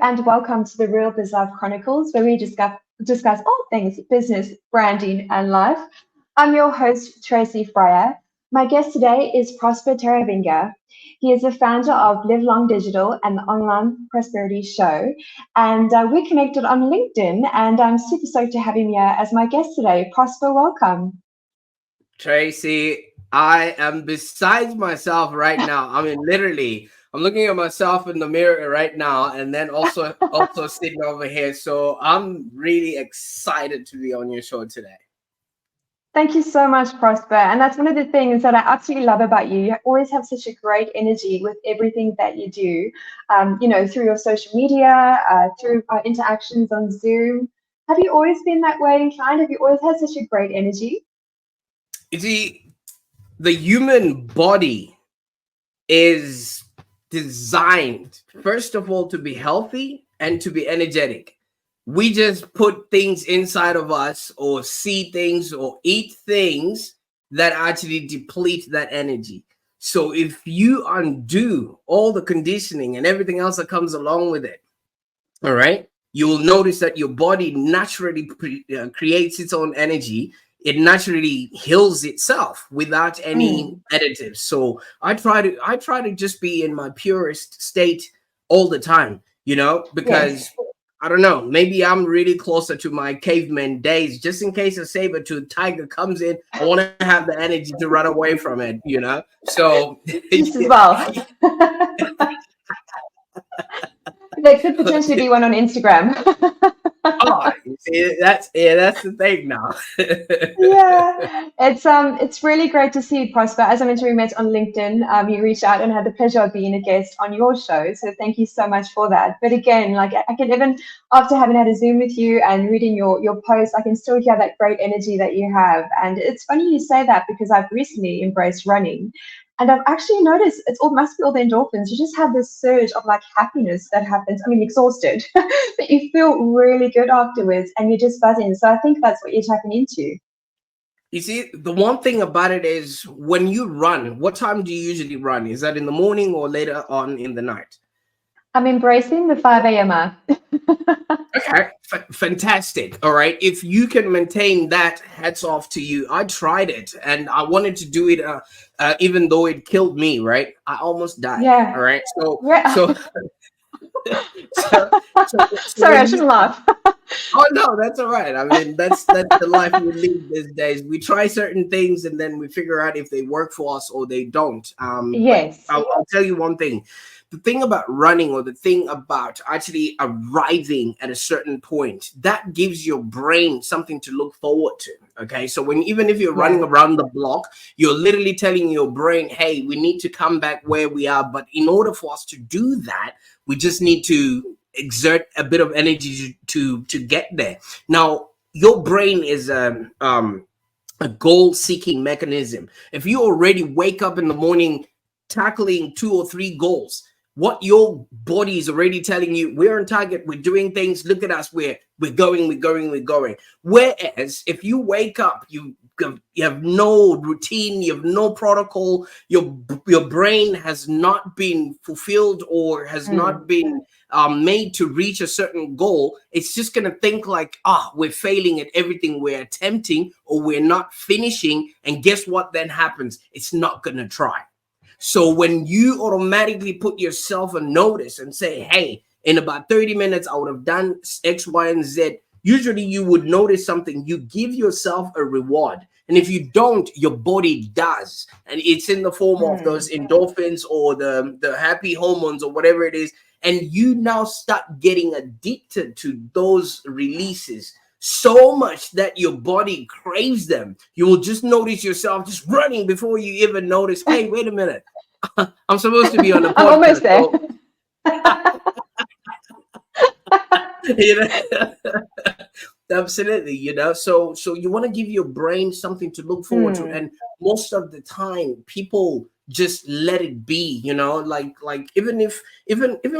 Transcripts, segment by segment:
and welcome to the Real Biz Life Chronicles, where we discuss all things business, branding, and life. I'm your host, Tracy Fryer. My guest today is Prosper Taruvinga. He is the founder of Live Long Digital and the Online Prosperity Show. And we're connected on LinkedIn, and I'm super stoked to have him here as my guest today. Prosper, welcome. Tracy, I am besides myself right now. I mean, literally, I'm looking at myself in the mirror right now, and then also sitting over here. So I'm really excited to be on your show today. Thank you so much, Prosper. And that's one of the things that I absolutely love about you. You always have such a great energy with everything that you do, through your social media, through our interactions on Zoom. Have you always been that way inclined? Have you always had such a great energy? You see, the human body is designed, first of all, to be healthy and to be energetic. We just put things inside of us or see things or eat things that actually deplete that energy. So if you undo all the conditioning and everything else that comes along with it, all right, you will notice that your body naturally creates its own energy. It naturally heals itself without any additives. So I try to just be in my purest state all the time, because yes. I don't know, maybe I'm really closer to my caveman days. Just in case a saber-toothed tiger comes in, I want to have the energy to run away from it, So just as well. There could potentially be one on Instagram. Oh, see, that's the thing now. Yeah, it's really great to see you, Prosper. As I mentioned, we met on LinkedIn. You reached out and had the pleasure of being a guest on your show. So thank you so much for that. But again, like I can even, after having had a Zoom with you and reading your posts, I can still hear that great energy that you have. And it's funny you say that because I've recently embraced running. And I've actually noticed must be all the endorphins. You just have this surge of like happiness that happens. I mean, exhausted, but you feel really good afterwards and you're just buzzing. So I think that's what you're tapping into. You see, the one thing about it is when you run, what time do you usually run? Is that in the morning or later on in the night? I'm embracing the 5 a.m. Okay, fantastic. All right. If you can maintain that, hats off to you. I tried it and I wanted to do it even though it killed me, right? I almost died. Yeah. All right. So sorry, I shouldn't laugh. Oh no, that's all right. I mean, that's the life we live these days. We try certain things and then we figure out if they work for us or they don't. Yes. I'll tell you one thing. The thing about running, or the thing about actually arriving at a certain point, that gives your brain something to look forward to. Okay, so even if you're running around the block, you're literally telling your brain, hey, we need to come back where we are. But in order for us to do that, we just need to exert a bit of energy to get there. Now, your brain is a goal-seeking mechanism. If you already wake up in the morning tackling 2 or 3 goals, what your body is already telling you, we're on target, we're doing things, look at us, we're going. Whereas if you wake up, you have no routine, you have no protocol, your brain has not been fulfilled or has not been made to reach a certain goal, it's just going to think like, we're failing at everything we're attempting, or we're not finishing. And guess what then happens? It's not going to try. So when you automatically put yourself a notice and say, hey, in about 30 minutes, I would have done X, Y, and Z, usually you would notice something. You give yourself a reward. And if you don't, your body does. And it's in the form of those endorphins or the happy hormones or whatever it is. And you now start getting addicted to those releases so much that your body craves them. You will just notice yourself just running before you even notice, hey, wait a minute. I'm supposed to be on the podcast. I'm almost there. Absolutely, so you want to give your brain something to look forward to. And most of the time people just let it be, like even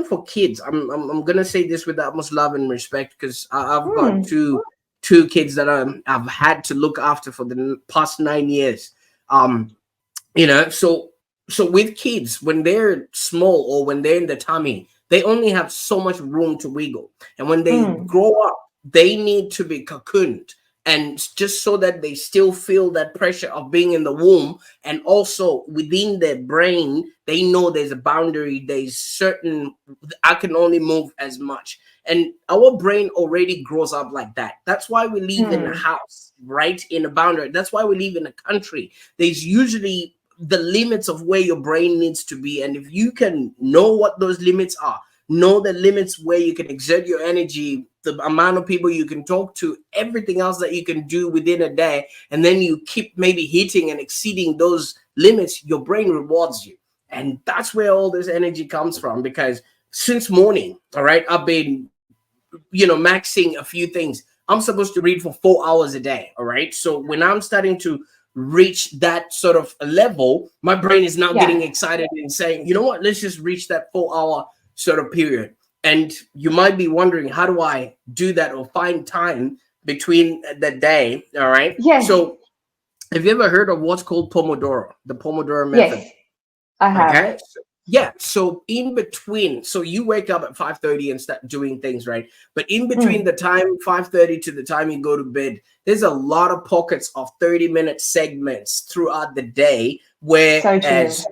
for kids, I'm gonna say this with the utmost love and respect, because I've got two kids that I've had to look after for the past 9 years. So with kids, when they're small or when they're in the tummy, they only have so much room to wiggle. And when they Mm. grow up, they need to be cocooned, and just so that they still feel that pressure of being in the womb. And also within their brain, they know there's a boundary, there's certain, I can only move as much. And our brain already grows up like that. That's why we live in a Mm. house, right? In a boundary. That's why we live in a country. There's usually the limits of where your brain needs to be. And if you can know what those limits are, know the limits where you can exert your energy, the amount of people you can talk to, everything else that you can do within a day, and then you keep maybe hitting and exceeding those limits, your brain rewards you. And that's where all this energy comes from. Because since morning, all right, I've been, maxing a few things. I'm supposed to read for 4 hours a day, all right? So when I'm starting to reach that sort of a level, my brain is now Yeah. getting excited and saying, you know what, let's just reach that 4 hour sort of period. And you might be wondering, how do I do that or find time between the day? All right. Yes. So have you ever heard of what's called Pomodoro, the Pomodoro method? Yes, I have. Okay. Yeah. So in between, so you wake up at 5:30 and start doing things, right? But in between Mm. the time 5:30 to the time you go to bed, there's a lot of pockets of 30-minute segments throughout the day where, So true. as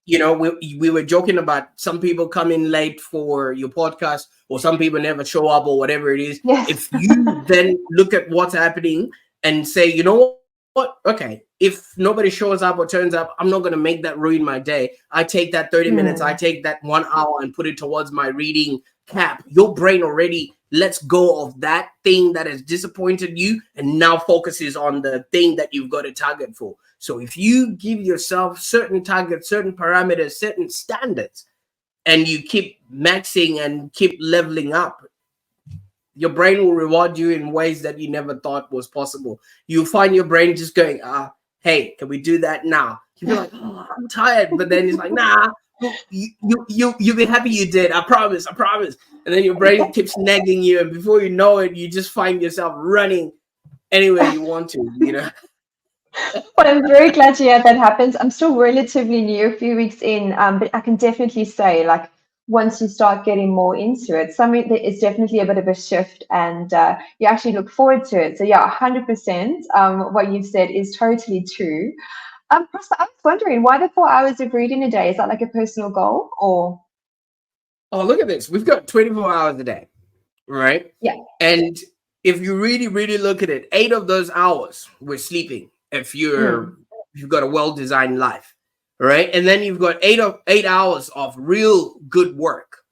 we were joking about some people come in late for your podcast, or some people never show up, or whatever it is. Yes. If you then look at what's happening and say, you know what, okay, if nobody shows up or turns up, I'm not going to make that ruin my day. I take that 30 minutes, I Mm. take that 1 hour and put it towards my reading cap. Your brain already lets go of that thing that has disappointed you and now focuses on the thing that you've got a target for. So if you give yourself certain targets, certain parameters, certain standards, and you keep maxing and keep leveling up, your brain will reward you in ways that you never thought was possible. You find your brain just going, hey, can we do that now? You feel like, oh, I'm tired, but then it's like, nah, you'll be happy you did. I promise. And then your brain keeps nagging you, and before you know it, you just find yourself running anywhere you want to. Well, I'm very glad to hear that happens. I'm still relatively new, a few weeks in, but I can definitely say, like, once you start getting more into it, it's definitely a bit of a shift, and you actually look forward to it. So yeah, 100%. What you've said is totally true. Prosper, I was wondering, why the 4 hours of reading a day? Is that like a personal goal, or? Oh, look at this. We've got 24 hours a day, right? Yeah. And if you really, really look at it, 8 of those hours we're sleeping. If Mm. you've got a well-designed life, right? And then you've got 8 hours of real good work,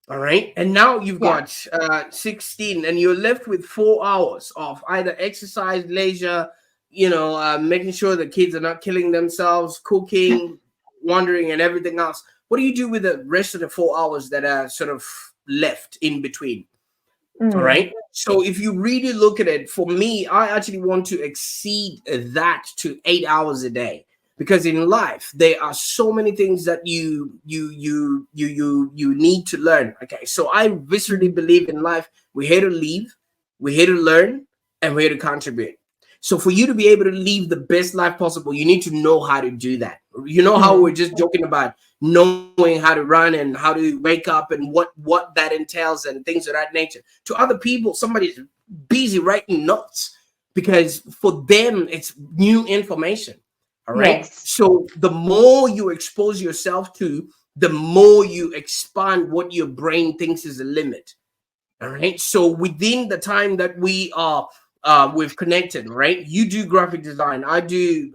all right? And now you've Yeah. got 16, and you're left with 4 hours of either exercise, leisure, making sure the kids are not killing themselves, cooking, wandering, and everything else. What do you do with the rest of the 4 hours that are sort of left in between? All right. So if you really look at it, for me, I actually want to exceed that to 8 hours a day, because in life there are so many things that you need to learn. Okay. So I viscerally believe in life, we're here to live, we're here to learn, and we're here to contribute. So for you to be able to live the best life possible, you need to know how to do that. You know how we're just joking about knowing how to run and how to wake up and what that entails and things of that nature. To other people, somebody's busy writing notes because for them it's new information. All right. Yes. So the more you expose yourself to, the more you expand what your brain thinks is a limit. All right. So within the time that we've connected, right? You do graphic design, I do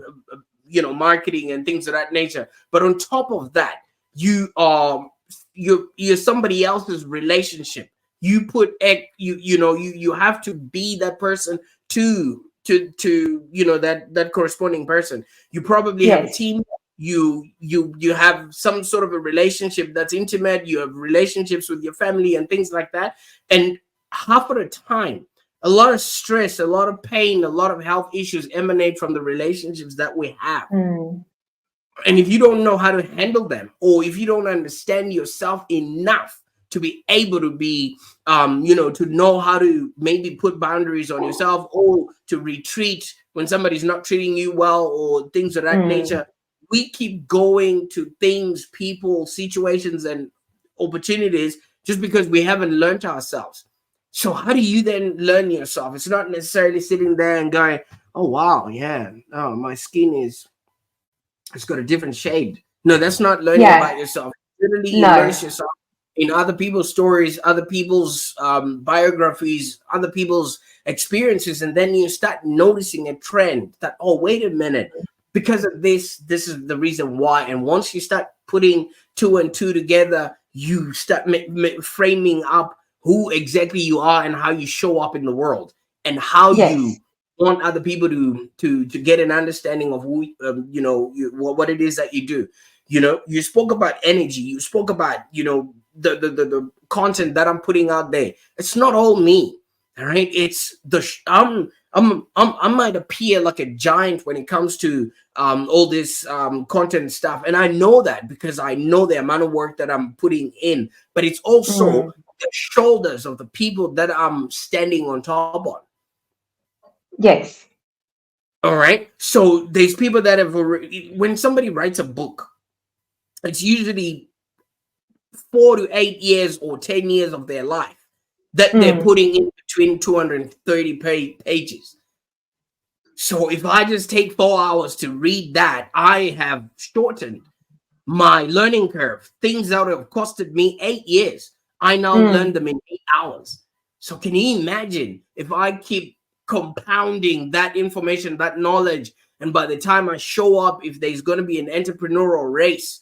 marketing and things of that nature. But on top of that, you're somebody else's relationship. You put you have to be that person to that corresponding person. You probably have a Yes. team. You have some sort of a relationship that's intimate. You have relationships with your family and things like that. And half of the time, a lot of stress, a lot of pain, a lot of health issues emanate from the relationships that we have. Mm. And if you don't know how to handle them, or if you don't understand yourself enough to be able to be to know how to maybe put boundaries on yourself, or to retreat when somebody's not treating you well, or things of that nature, we keep going to things, people, situations, and opportunities just because we haven't learned ourselves. So how do you then learn yourself? It's not necessarily sitting there and going, oh, wow, yeah, oh, my skin it's got a different shade. No, that's not learning about yourself. Literally immerse yourself in other people's stories, other people's biographies, other people's experiences, and then you start noticing a trend that, oh, wait a minute, because of this is the reason why. And once you start putting two and two together, you start framing up who exactly you are and how you show up in the world, and how you want other people to get an understanding of who what it is that you do. You spoke about energy, you spoke about the content that I'm putting out there. It's not all me, all right? It's I might appear like a giant when it comes to all this content stuff, and I know that because I know the amount of work that I'm putting in, but it's also the shoulders of the people that I'm standing on top on. Yes. All right. So there's people that have already, when somebody writes a book, it's usually 4 to 8 years or 10 years of their life that they're putting in between 230 pages. So if I just take 4 hours to read that, I have shortened my learning curve. Things that have costed me 8 years, I now learn them in 8 hours. So can you imagine if I keep compounding that information, that knowledge, and by the time I show up, if there's going to be an entrepreneurial race,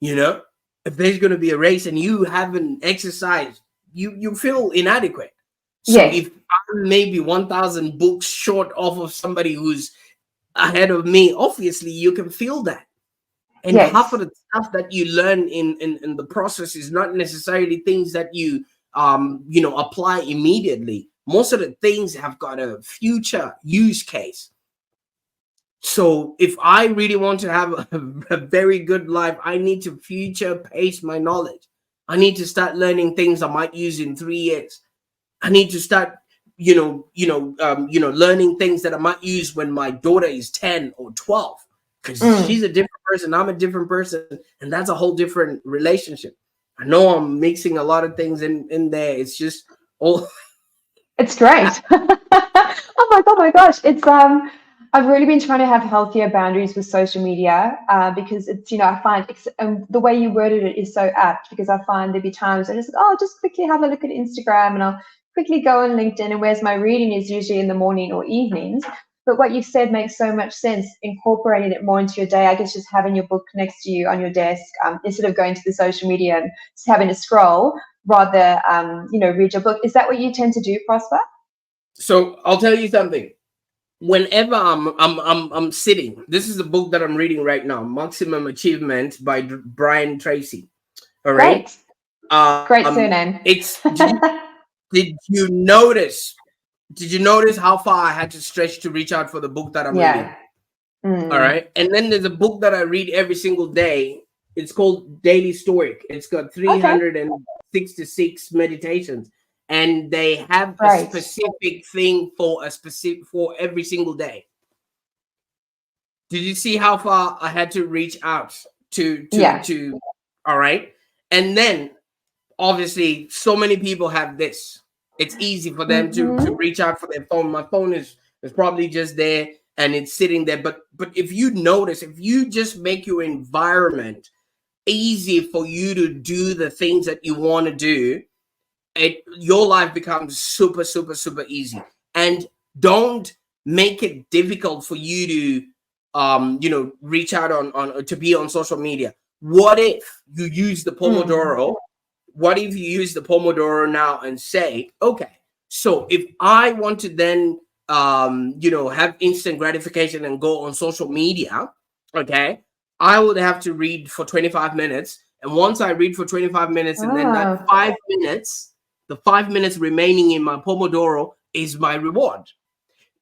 if there's going to be a race and you haven't exercised, you feel inadequate. So if I'm maybe 1,000 books short off of somebody who's ahead of me, obviously you can feel that. And half of the stuff that you learn in the process is not necessarily things that you apply immediately. Most of the things have got a future use case. So if I really want to have a very good life, I need to future pace my knowledge. I need to start learning things I might use in 3 years. I need to start, learning things that I might use when my daughter is 10 or 12, because she's a different person. I'm a different person, and that's a whole different relationship. I know I'm mixing a lot of things in there. It's just all. It's great. Oh my gosh. It's I've really been trying to have healthier boundaries with social media because it's, I find the way you worded it is so apt, because I find there'd be times I just, just quickly have a look at Instagram, and I'll quickly go on LinkedIn, and whereas my reading is usually in the morning or evenings. But what you've said makes so much sense, incorporating it more into your day. I guess just having your book next to you on your desk instead of going to the social media and just having to scroll, rather, read your book. Is that what you tend to do, Prosper? So I'll tell you something. Whenever I'm sitting, this is the book that I'm reading right now, Maximum Achievement by Brian Tracy. All right. Great surname. Did you notice how far I had to stretch to reach out for the book that I'm reading? All right. And then there's a book that I read every single day. It's called Daily Stoic. It's got 366 meditations, and they have a specific thing for every single day. Did you see how far I had to reach out to all right? And then obviously so many people have this. It's easy for them to reach out for their phone. My phone is probably just there and it's sitting there. But if you notice, if you just make your environment easy for you to do the things that you want to do, your life becomes super, super, super easy. And don't make it difficult for you to reach out on to be on social media. What if you use the Pomodoro? What if you use the Pomodoro now and say, okay, so if I want to then have instant gratification and go on social media, okay, I would have to read for 25 minutes. And once I read for 25 minutes, and then that 5 minutes, the 5 minutes remaining in my Pomodoro is my reward.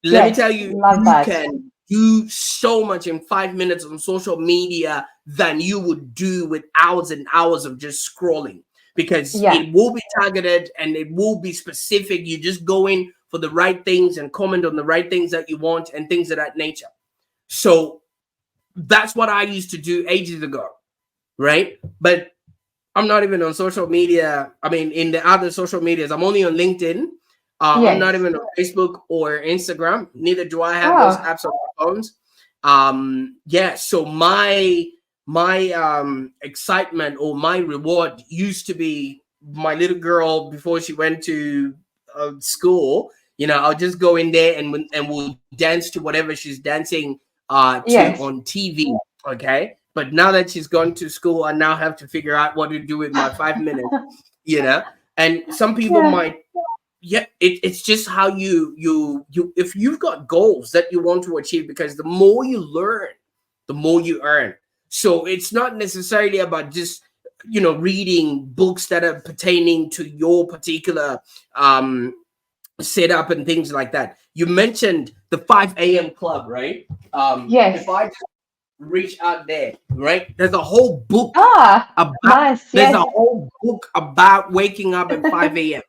Let me tell you, can do so much in 5 minutes on social media than you would do with hours and hours of just scrolling, because it will be targeted and it will be specific. You just go in for the right things and comment on the right things that you want and things of that nature. So that's what I used to do ages ago, right? But I'm not even on social media. I mean, in the other social medias, I'm only on LinkedIn. I'm not Yes. even on Facebook or Instagram. Neither do I have those Oh, apps on my phones. Yeah. So my excitement or my reward used to be my little girl before she went to school. You know, I'll just go in there and we'll dance to whatever she's dancing to yes. on TV. Okay. But now that she's gone to school, I now have to figure out what to do with my 5 minutes, you know. And some people Yeah. might, yeah, it's just how you if you've got goals that you want to achieve, because the more you learn, the more you earn. So it's not necessarily about just, you know, reading books that are pertaining to your particular setup and things like that. You mentioned the 5 a.m. club, right? If Yes. I reach out there, right? There's a whole book Ah, about nice. there's a Yes. whole book about waking up at 5 a.m.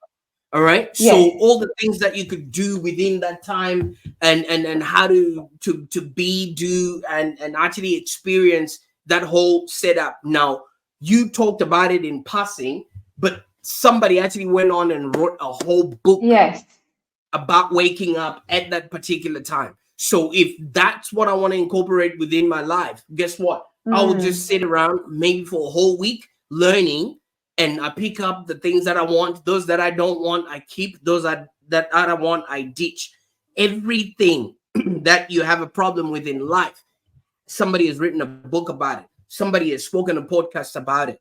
All right. Yes. So all the things that you could do within that time, and how to be, do, and actually experience that whole setup. Now, you talked about it in passing, but somebody actually went on and wrote a whole book Yes. about waking up at that particular time. So if that's what I want to incorporate within my life, guess what? I will just Mm. sit around maybe for a whole week learning, and I pick up the things that I want. Those that I don't want, I keep. Those that I don't want, I ditch. Everything that you have a problem with in life, somebody has written a book about it. Somebody has spoken a podcast about it.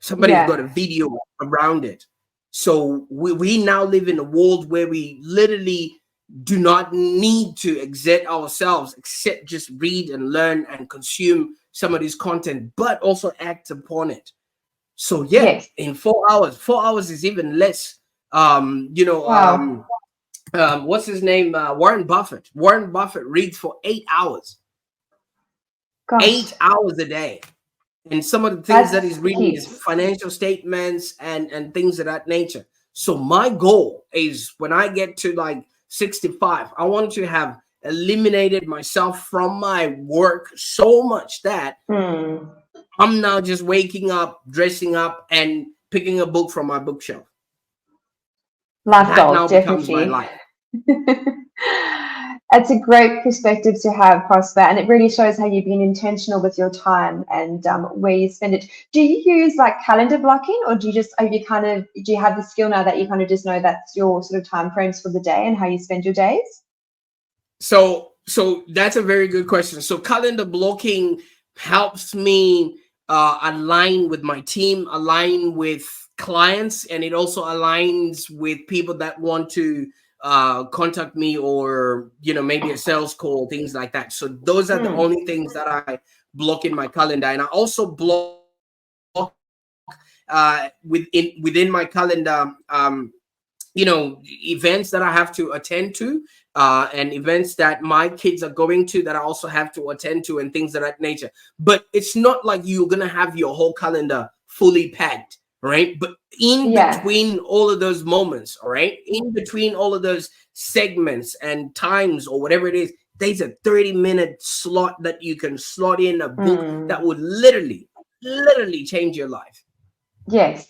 Somebody's got Yeah. a video around it. So we now live in a world where we literally do not need to exert ourselves except just read and learn and consume some of this content, but also act upon it. So yeah, Yes. in 4 hours, 4 hours is even less. You know, Wow. what's his name? Warren Buffett. Warren Buffett reads for 8 hours, Gosh, 8 hours a day. And some of the things that that's he's reading is heaps. financial statements and things of that nature. So my goal is when I get to like 65, I want to have eliminated myself from my work so much that Mm. I'm now just waking up, dressing up, and picking a book from my bookshelf. Life That goals, now becomes my definitely. life. It's a great perspective to have, Prosper, and it really shows how you've been intentional with your time and where you spend it. Do you use like calendar blocking, or do you just, are you kind of, do you have the skill now that you kind of just know that's your sort of time frames for the day and how you spend your days? So that's a very good question. So calendar blocking helps me align with my team, align with clients, and it also aligns with people that want to contact me, or you know, maybe a sales call, things like that. So those are the Mm. only things that I block in my calendar, and I also block within my calendar, you know, events that I have to attend to, and events that my kids are going to that I also have to attend to, and things of that nature. But it's not like you're gonna have your whole calendar fully packed, right? But in Yeah. between all of those moments, all right, in between all of those segments and times or whatever it is, there's a 30-minute slot that you can slot in a book that Mm. would literally change your life. Yes.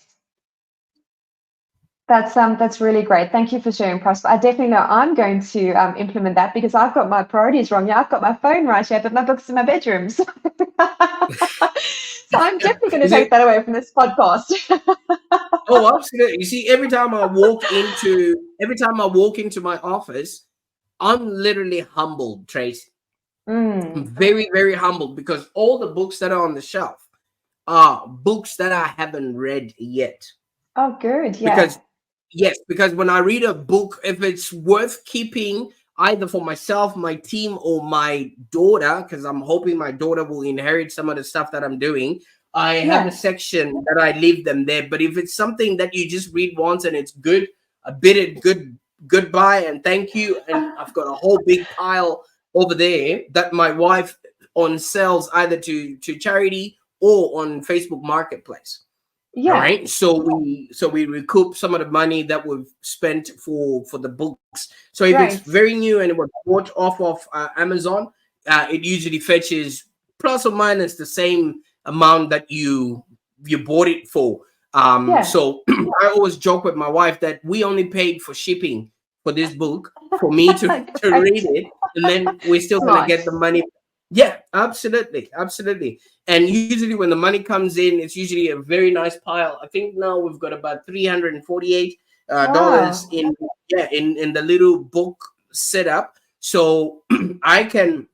That's really great. Thank you for sharing, Prosper. I definitely know I'm going to implement that because I've got my priorities wrong. Yeah, I've got my phone right here, but my book's in my bedroom. So, so I'm definitely going to You see, take that away from this podcast. oh, absolutely. You see, every time I walk into my office, I'm literally humbled, Tracy. I'm Mm. very humbled, because all the books that are on the shelf are books that I haven't read yet. Oh, good. Yeah. Because yes, because when I read a book, if it's worth keeping either for myself, my team, or my daughter, because I'm hoping my daughter will inherit some of the stuff that I'm doing, I have a Yeah. section that I leave them there. But if it's something that you just read once and it's good, a bit of goodbye and thank you, and I've got a whole big pile over there that my wife on sells either to charity or on Facebook Marketplace. All Yeah. right. So we recoup some of the money that we've spent for the books. So if it's Great. very new and it was bought off of Amazon, it usually fetches plus or minus the same amount that you you bought it for. So I always joke with my wife that we only paid for shipping for this book for me to read it, and then we're still gonna get the money. Yeah, absolutely, absolutely. And usually when the money comes in, it's usually a very nice pile. I think now we've got about $348 dollars in the little book setup. So I can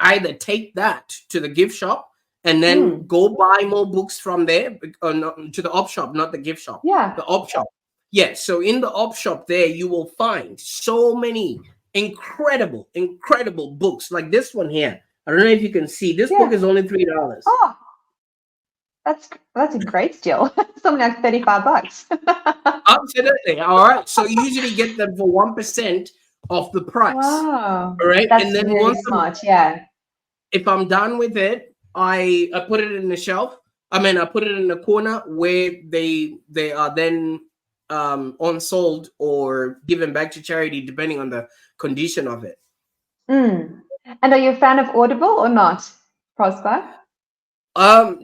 either take that to the gift shop and then go buy more books from there, to the op shop, not the gift shop. The op shop. Yeah. So in the op shop there, you will find so many incredible books like this one here. I don't know if you can see. This book is only $3. Oh, that's a great deal. Something like $35. Absolutely. All right. So you usually get them for 1% of the price. Wow. All right. That's and then really smart. If I'm done with it, I put it in the shelf. I mean, I put it in the corner where they are then on sold or given back to charity, depending on the condition of it. And are you a fan of Audible or not, Prosper?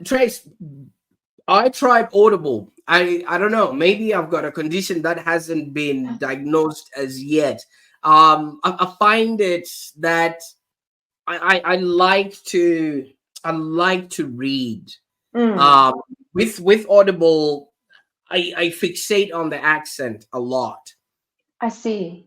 Trace, I tried Audible. I don't know. Maybe I've got a condition that hasn't been diagnosed as yet. I find it that I like to read. With Audible, I fixate on the accent a lot. I see.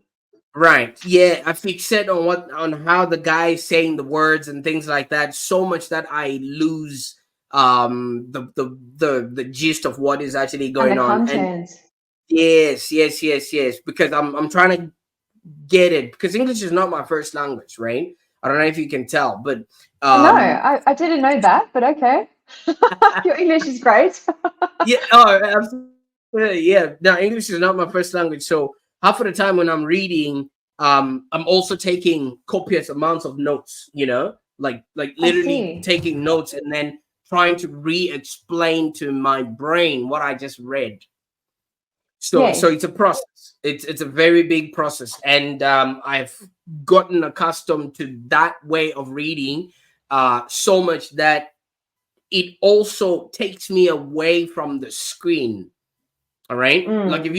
Right. Yeah, I fixate on how the guy is saying the words and things like that so much that I lose the gist of what is actually going on. Content. And yes, because I'm trying to get it, because English is not my first language, right? I don't know if you can tell, but no, I didn't know that, but okay. Your English is great. Absolutely. Yeah, no, English is not my first language, so half of the time when I'm reading, I'm also taking copious amounts of notes, like literally taking notes and then trying to re-explain to my brain what I just read. So it's a process. It's a very big process, and I've gotten accustomed to that way of reading so much that it also takes me away from the screen. All right. Like if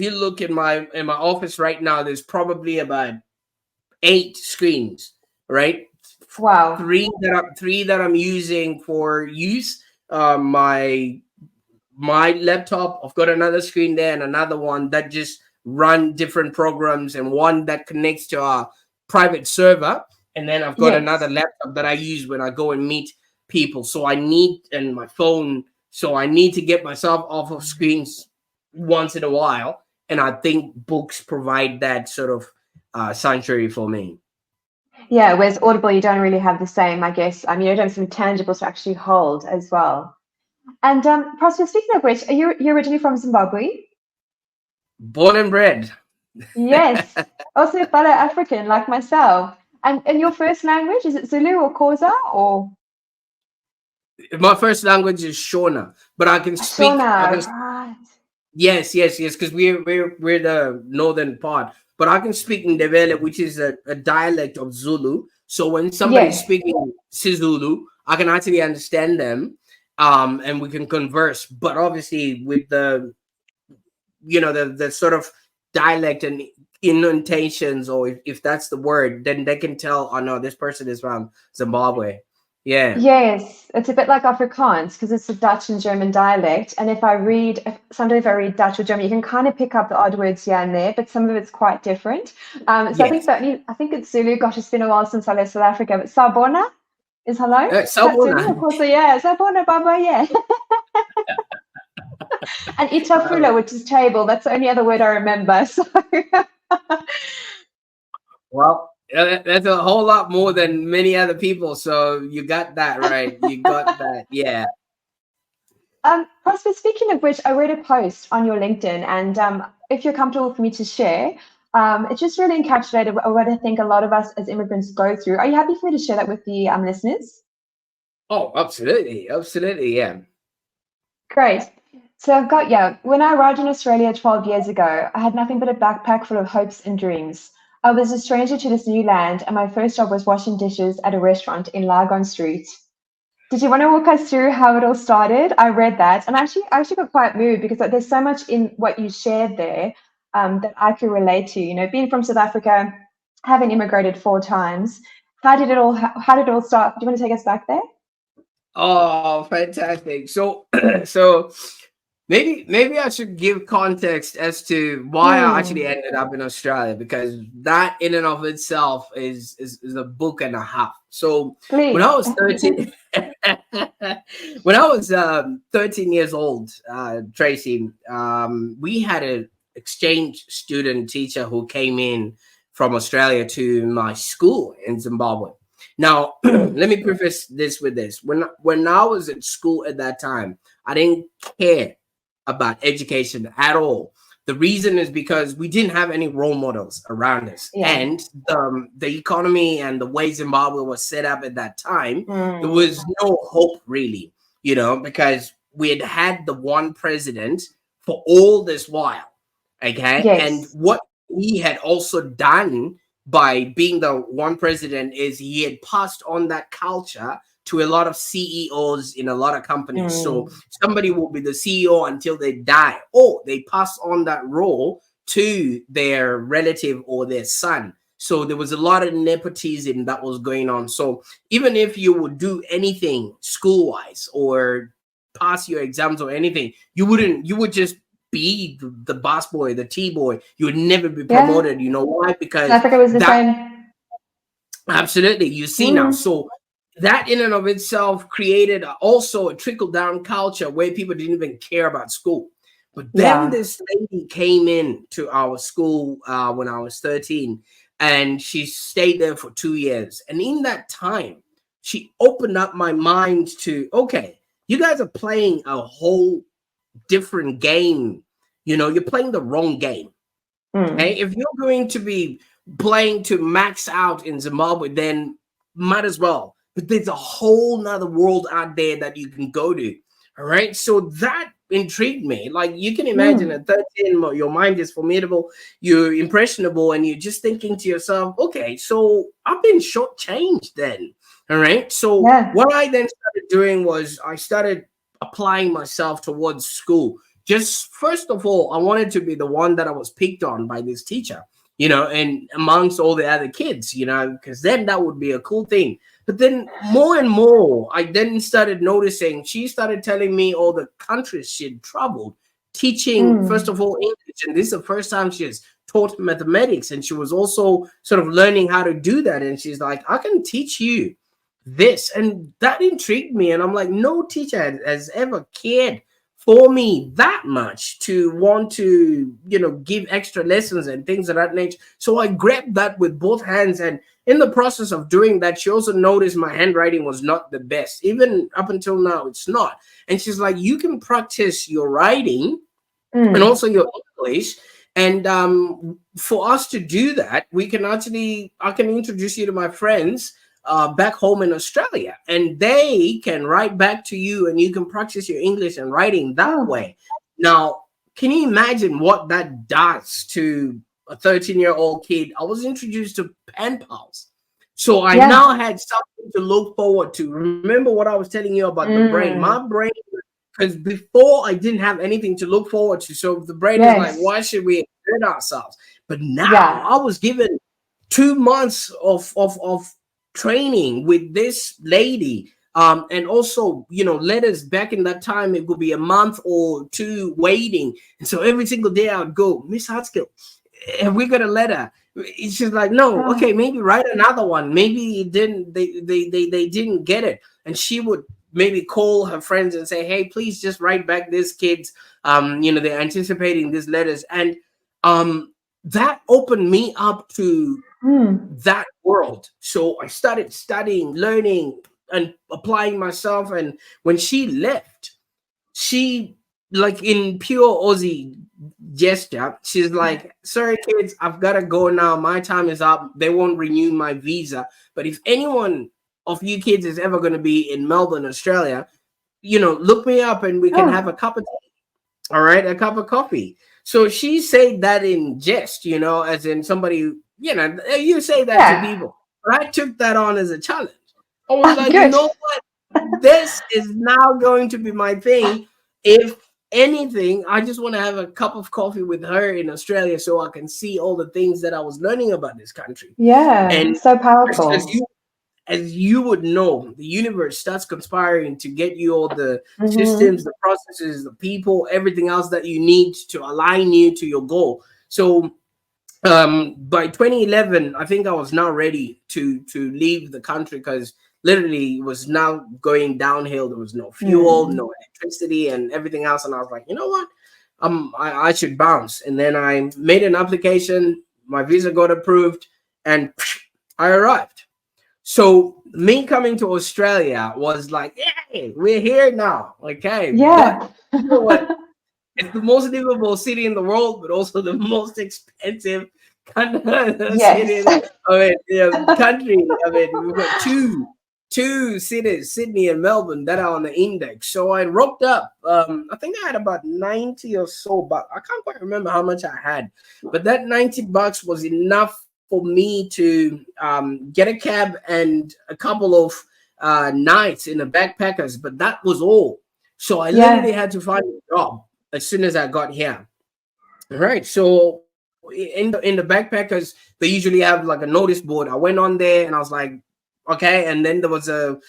you look in my office right now, there's probably about 8 screens, right? Wow. Three that I'm using for use. My laptop, I've got another screen there and another one that just run different programs, and one that connects to our private server. And then I've got another laptop that I use when I go and meet people. So and my phone. So I need to get myself off of screens once in a while. And I think books provide that sort of sanctuary for me. Yeah, whereas Audible, you don't really have the same, I guess. You don't have something tangible to actually hold as well. And Prosper, speaking of which, you're originally from Zimbabwe? Born and bred. Yes, also a fellow African like myself. And your first language, is it Zulu or Xhosa or? My first language is Shona, but I can speak. Shona, Yes, because we're the northern part. But I can speak Ndebele, which is a dialect of Zulu. So when somebody's speaking Sizulu, I can actually understand them, and we can converse. But obviously, with the sort of dialect and intonations, or if that's the word, then they can tell, oh no, this person is from Zimbabwe. Yeah. Yes, it's a bit like Afrikaans because it's a Dutch and German dialect. And sometimes if I read Dutch or German, you can kind of pick up the odd words here and there, but some of it's quite different. So I think it's Zulu. Gosh, it's been a while since I left South Africa. But Sawubona is hello. Sawubona. Of course, Sawubona, Baba, yeah. And itafula, which is table. That's the only other word I remember. So. Well, that's a whole lot more than many other people. So you got that right. You got that. Yeah. Prosper, speaking of which, I read a post on your LinkedIn, and if you're comfortable for me to share, it just really encapsulated what I think a lot of us as immigrants go through. Are you happy for me to share that with the listeners? Oh, absolutely. Absolutely. Yeah. Great. So I've got, when I arrived in Australia 12 years ago, I had nothing but a backpack full of hopes and dreams. I was a stranger to this new land, and my first job was washing dishes at a restaurant in Lygon Street. Did you want to walk us through how it all started? I read that, and I actually got quite moved because there's so much in what you shared there that I could relate to. You know, being from South Africa, having immigrated 4 times, how did it all start? Do you want to take us back there? Oh, fantastic. So so maybe I should give context as to why I actually ended up in Australia, because that in and of itself is a book and a half. So when Please. I was 13 when I was 13 years old, Tracy, we had an exchange student teacher who came in from Australia to my school in Zimbabwe. Now, let me preface this with this. When I was at school at that time, I didn't care about education at all. The reason is because we didn't have any role models around us. Yeah. And the economy and the way Zimbabwe was set up at that time, there was no hope really, because we had had the one president for all this while. Okay. Yes. And what he had also done by being the one president is he had passed on that culture to a lot of CEOs in a lot of companies. So somebody will be the CEO until they die, or they pass on that role to their relative or their son. So there was a lot of nepotism that was going on. So even if you would do anything school-wise or pass your exams or anything, you would just be the boss boy, the T boy. You would never be promoted. You know why? Because Africa was the same. Absolutely. You see now. So that in and of itself created also a trickle down culture where people didn't even care about school. But then this lady came in to our school when I was 13, and she stayed there for 2 years. And in that time, she opened up my mind to, okay, you guys are playing a whole different game. You're playing the wrong game. Okay? If you're going to be playing to max out in Zimbabwe, then might as well. But there's a whole nother world out there that you can go to. All right. So that intrigued me. Like, you can imagine at 13, your mind is formidable, you're impressionable, and you're just thinking to yourself, okay, so I've been shortchanged then. All right. So what I then started doing was I started applying myself towards school. Just first of all, I wanted to be the one that I was picked on by this teacher, and amongst all the other kids, because then that would be a cool thing. But then more and more, I then started noticing she started telling me all the countries she'd traveled, teaching, first of all, English. And this is the first time she has taught mathematics. And she was also sort of learning how to do that. And she's like, I can teach you this. And that intrigued me. And I'm like, no teacher has ever cared for me that much to want to, give extra lessons and things of that nature. So I grabbed that with both hands. And in the process of doing that, she also noticed my handwriting was not the best. Even up until now, it's not. And she's like, you can practice your writing and also your English. And for us to do that, I can introduce you to my friends back home in Australia, and they can write back to you, and you can practice your English and writing that way. Now, can you imagine what that does to a 13-year-old kid? I was introduced to pen pals. So I now had something to look forward to. Remember what I was telling you about the brain. My brain, because before I didn't have anything to look forward to. So the brain is like, why should we hurt ourselves? But now I was given 2 months of training with this lady, and also letters. Back in that time, it would be a month or 2 waiting, and so every single day I would go, Miss Hartskill, have we got a letter? It's just like, no, okay, maybe write another one. Maybe they didn't get it, and she would maybe call her friends and say, hey, please just write back this kids, they're anticipating these letters. And that opened me up to that world. So I started studying, learning, and applying myself. And when she left, she, like in pure Aussie gesture, she's like, sorry kids, I've got to go now, my time is up, they won't renew my visa, but if anyone of you kids is ever going to be in Melbourne, Australia, look me up and we can have a cup of tea. All right, a cup of coffee. So she said that in jest, as in somebody, you say that to people. But I took that on as a challenge. I was like, you know what? this is now going to be my thing. If anything, I just want to have a cup of coffee with her in Australia so I can see all the things that I was learning about this country. Yeah, And so as powerful. you would know, the universe starts conspiring to get you all the Mm-hmm. systems, the processes, the people, everything else that you need to align you to your goal. So by 2011, I think I was now ready to leave the country, because literally it was now going downhill. There was no fuel, Mm. no electricity, and everything else. And I was like, you know what, I should bounce. And then I made an application, my visa got approved, and I arrived. So me coming to Australia was like, hey, we're here now. Okay. But Yeah. you know what? It's the most livable city in the world, but also the most expensive Yes. city. I mean, country. I mean, we've got two cities, Sydney and Melbourne, that are on the index. So I rocked up. I think I had about 90 or so, but I can't quite remember how much I had. But that $90 was enough for me to get a cab and a couple of nights in the backpackers. But that was all. So I literally Yeah. had to find a job as soon as I got here. All right. So in the backpackers, they usually have like a notice board. I went on there and I was like, okay. And then there was a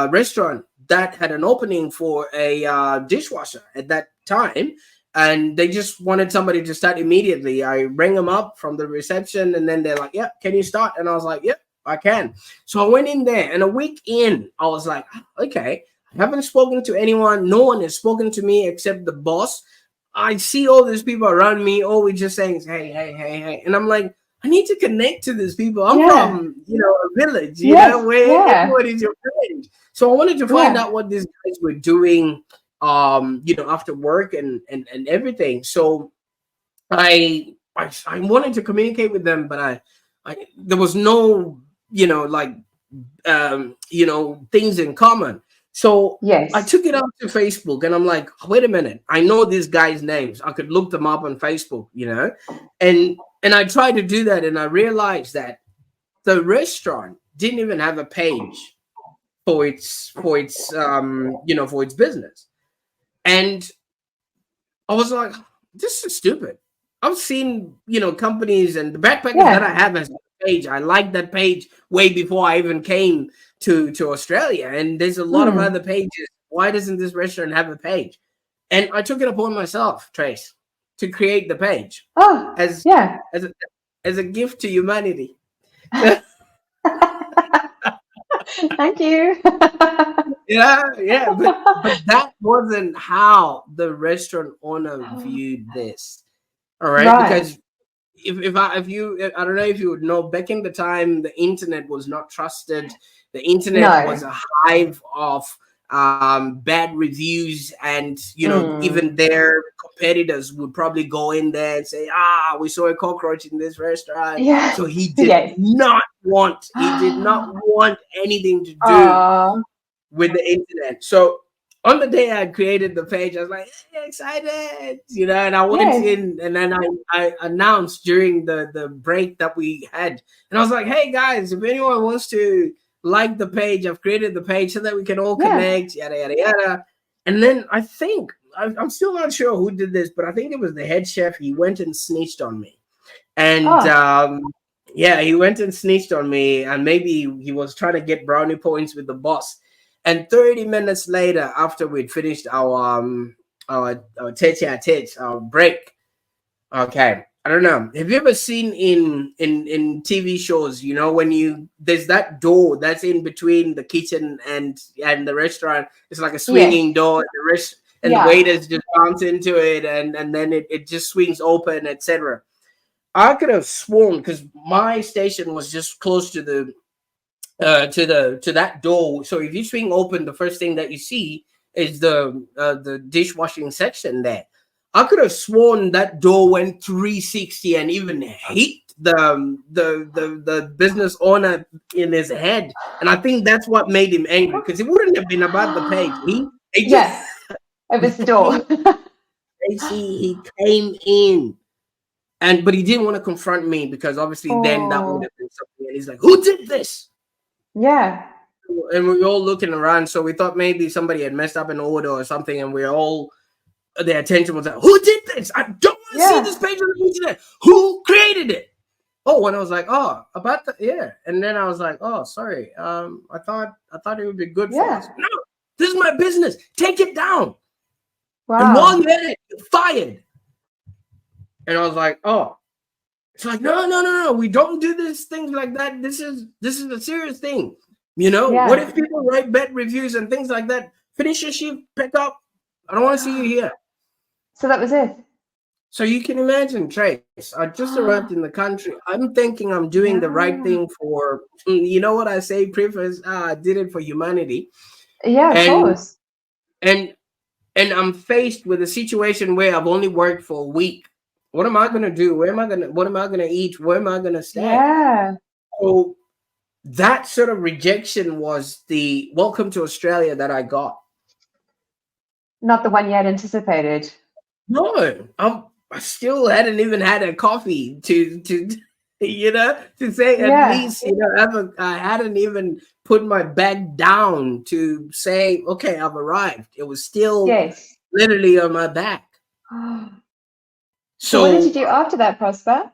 restaurant that had an opening for a dishwasher at that time. And they just wanted somebody to start immediately. I rang them up from the reception, and then they're like, yeah, can you start? And I was like, yep, I can. So I went in there, and a week in, I was like, okay, I haven't spoken to anyone. No one has spoken to me except the boss. I see all these people around me always just saying, hey, hey, hey, hey. And I'm like, I need to connect to these people. I'm Yeah. from, a village, Yes. where Yeah. everyone is your friend. So I wanted to find Yeah. out what these guys were doing, after work and everything. So I wanted to communicate with them, but I there was no, like things in common. So I Yes. took it up to Facebook, and I'm like, wait a minute, I know these guys' names. I could look them up on Facebook, and I tried to do that, and I realized that the restaurant didn't even have a page for its business. And I was like, this is stupid. I've seen, companies, and the backpackers that I Yeah. have as a page. I like that page way before I even came to Australia. And there's a lot of Mm. other pages. Why doesn't this restaurant have a page? And I took it upon myself, Trace, to create the page Oh, as yeah. as a, as a gift to humanity. So, Thank you. yeah, but that wasn't how the restaurant owner viewed this. All right, Right. because I don't know if you would know, back in the time the internet was not trusted. The internet was No. a hive of bad reviews, and Mm. even their competitors would probably go in there and say, we saw a cockroach in this restaurant. Yeah. So Yes. he did not want anything to do Oh, with the internet. So on the day I created the page, I was like, hey, excited, and I went yes. in, and then I announced during the break that we had. And I was like, hey guys, if anyone wants to like the page, I've created the page so that we can all Yeah. connect, yada, yada, yada. And then I think, I'm still not sure who did this, but I think it was the head chef. He went and snitched on me. And Oh, yeah, he went and snitched on me, and maybe he was trying to get brownie points with the boss. And 30 minutes later, after we'd finished our tete-a-tete, our break, okay, I don't know. Have you ever seen in TV shows, when there's that door that's in between the kitchen and the restaurant? It's like a swinging yes. door, and the Yeah. waiters just bounce into it, and then it just swings open, etc. I could have sworn, because my station was just close to that door. So if you swing open, the first thing that you see is the dishwashing section there. I could have sworn that door went 360 and even hit the business owner in his head. And I think that's what made him angry, because it wouldn't have been about the page. He just Yeah. It he was the door. came, he came in. But he didn't want to confront me, because obviously then that would Oh, have been something. And he's like, who did this? yeah. and we were all looking around. So we thought maybe somebody had messed up an order or something, and we're all, the attention was like, who did this? I don't want to see this page on the internet. Who created it? Oh, and I was like, oh, about the, yeah. And then I was like, oh, sorry. I thought it would be good for us. No, this is my business. Take it down. Wow. And while you're at it, you're fired. And I was like, oh. It's like, no. We don't do this things like that. This is a serious thing. You know, what if people write bad reviews and things like that? Finish your shift, pick up. I don't want to see you here. So that was it. So you can imagine, Trace, I just arrived in the country. I'm thinking I'm doing the right thing for, you know what I say, preface, I did it for humanity. Yeah, of course. And I'm faced with a situation where I've only worked for a week. What am I going to do? What am I going to eat? Where am I going to stay? Yeah. So that sort of rejection was the welcome to Australia that I got. Not the one you had anticipated. No, I still hadn't even had a coffee to you know, to say at least, you know, I hadn't even put my bag down to say, okay, I've arrived. It was still literally on my back. So what did you do after that, Prosper?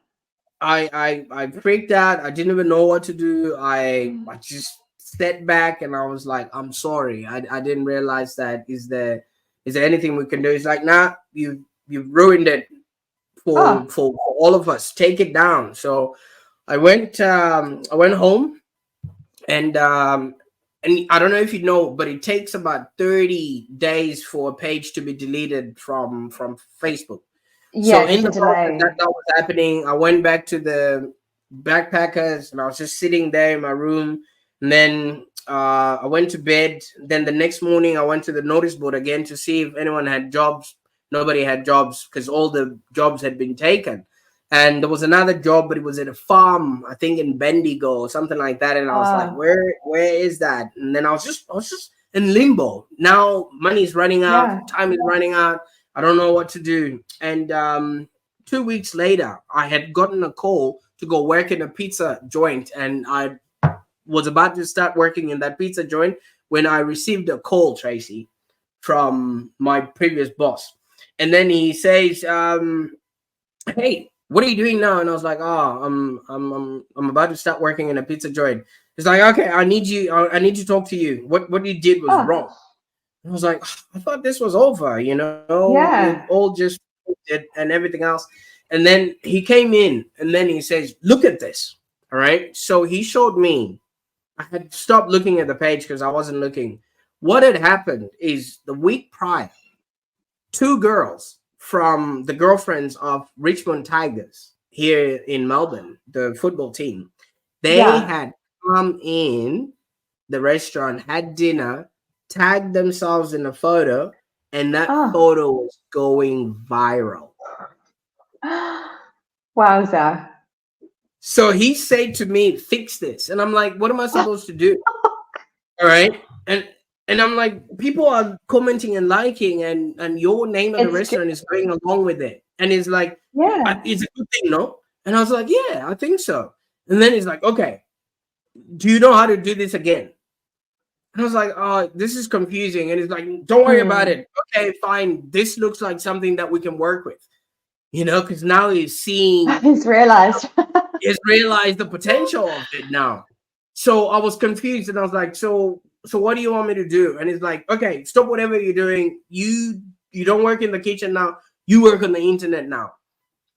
I freaked out. I didn't even know what to do. I just stepped back and I was like, I'm sorry. I didn't realize that. Is there anything we can do? It's like, nah, you've ruined it for all of us. Take it down. So I went home, and I don't know if you know, but it takes about 30 days for a page to be deleted from Facebook. Yeah, so in the process that was happening, I went back to the backpackers and I was just sitting there in my room. And then I went to bed. Then the next morning, I went to the notice board again to see if anyone had jobs. Nobody had jobs because all the jobs had been taken. And there was another job, but it was at a farm, I think in Bendigo or something like that. And I was like, where is that? And then I was just in limbo. Now money's running out, time is running out. I don't know what to do. And 2 weeks later, I had gotten a call to go work in a pizza joint. And I was about to start working in that pizza joint when I received a call, Tracy, from my previous boss. And then he says, hey, what are you doing now? And I was like, oh, I'm about to start working in a pizza joint. It's like, okay, I need to talk to you. What you did was wrong. I was like, I thought this was over, you know, we all just did and everything else. And then he came in and then he says, look at this. All right. So he showed me. I had stopped looking at the page because I wasn't looking. What had happened is the week prior, 2 girls from the girlfriends of Richmond Tigers here in Melbourne, the football team, they had come in the restaurant, had dinner, tagged themselves in a photo, and that photo was going viral. Wowza. So he said to me, fix this. And I'm like, what am I supposed to do? All right. And I'm like, people are commenting and liking, and your name at the restaurant is going along with it. And it's like, it's a good thing, no? And I was like, yeah, I think so. And then he's like, okay, do you know how to do this again? And I was like, oh, this is confusing. And he's like, don't worry about it. Okay, fine. This looks like something that we can work with. You know, because now he's seeing. He's realized. He's realized the potential of it now. So I was confused and I was like, so what do you want me to do? And he's like, okay, stop whatever you're doing. You don't work in the kitchen now. You work on the internet now.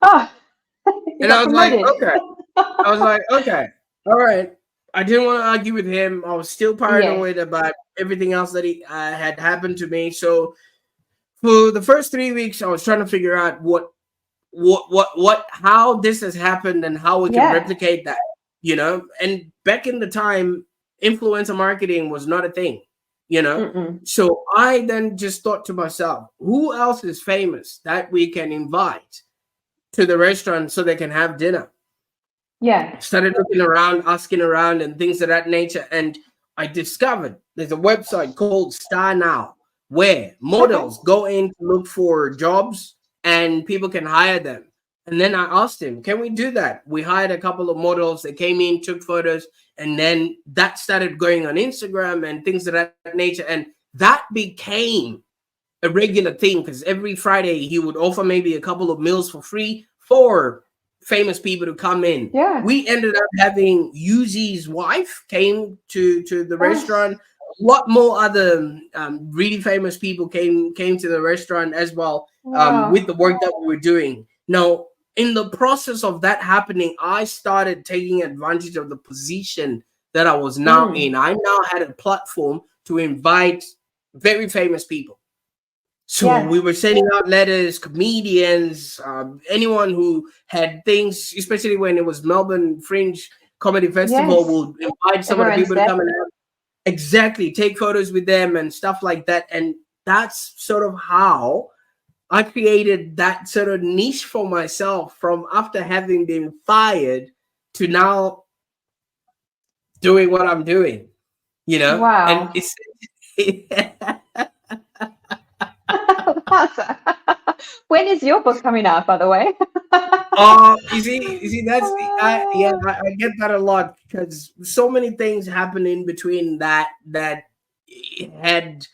And I was like, okay. I was like, okay, all right. I didn't want to argue with him. I was still paranoid about everything else that had happened to me. So for the first 3 weeks, I was trying to figure out how this has happened and how we can replicate that, you know. And back in the time, influencer marketing was not a thing, you know. So I then just thought to myself, who else is famous that we can invite to the restaurant so they can have dinner? Started looking around, asking around and things of that nature. And I discovered there's a website called Star Now where models go in to look for jobs and people can hire them. And then I asked him, can we do that? We hired a couple of models. They came in, took photos, And then that started going on Instagram and things of that nature. And that became a regular thing, because every Friday he would offer maybe a couple of meals for free for famous people to come in. Yeah. We ended up having Yuzi's wife came to the restaurant. A lot more other really famous people came to the restaurant as well, with the work that we were doing. Now, in the process of that happening, I started taking advantage of the position that I was now in. I now had a platform to invite very famous people. So we were sending out letters, comedians, anyone who had things, especially when it was Melbourne Fringe Comedy Festival, we'll invite some of the people to come and exactly take photos with them and stuff like that. And that's sort of how I created that sort of niche for myself, from after having been fired to now doing what I'm doing, you know? Wow. And it's When is your book coming out, by the way? you see, that's I get that a lot, because so many things happen in between that had.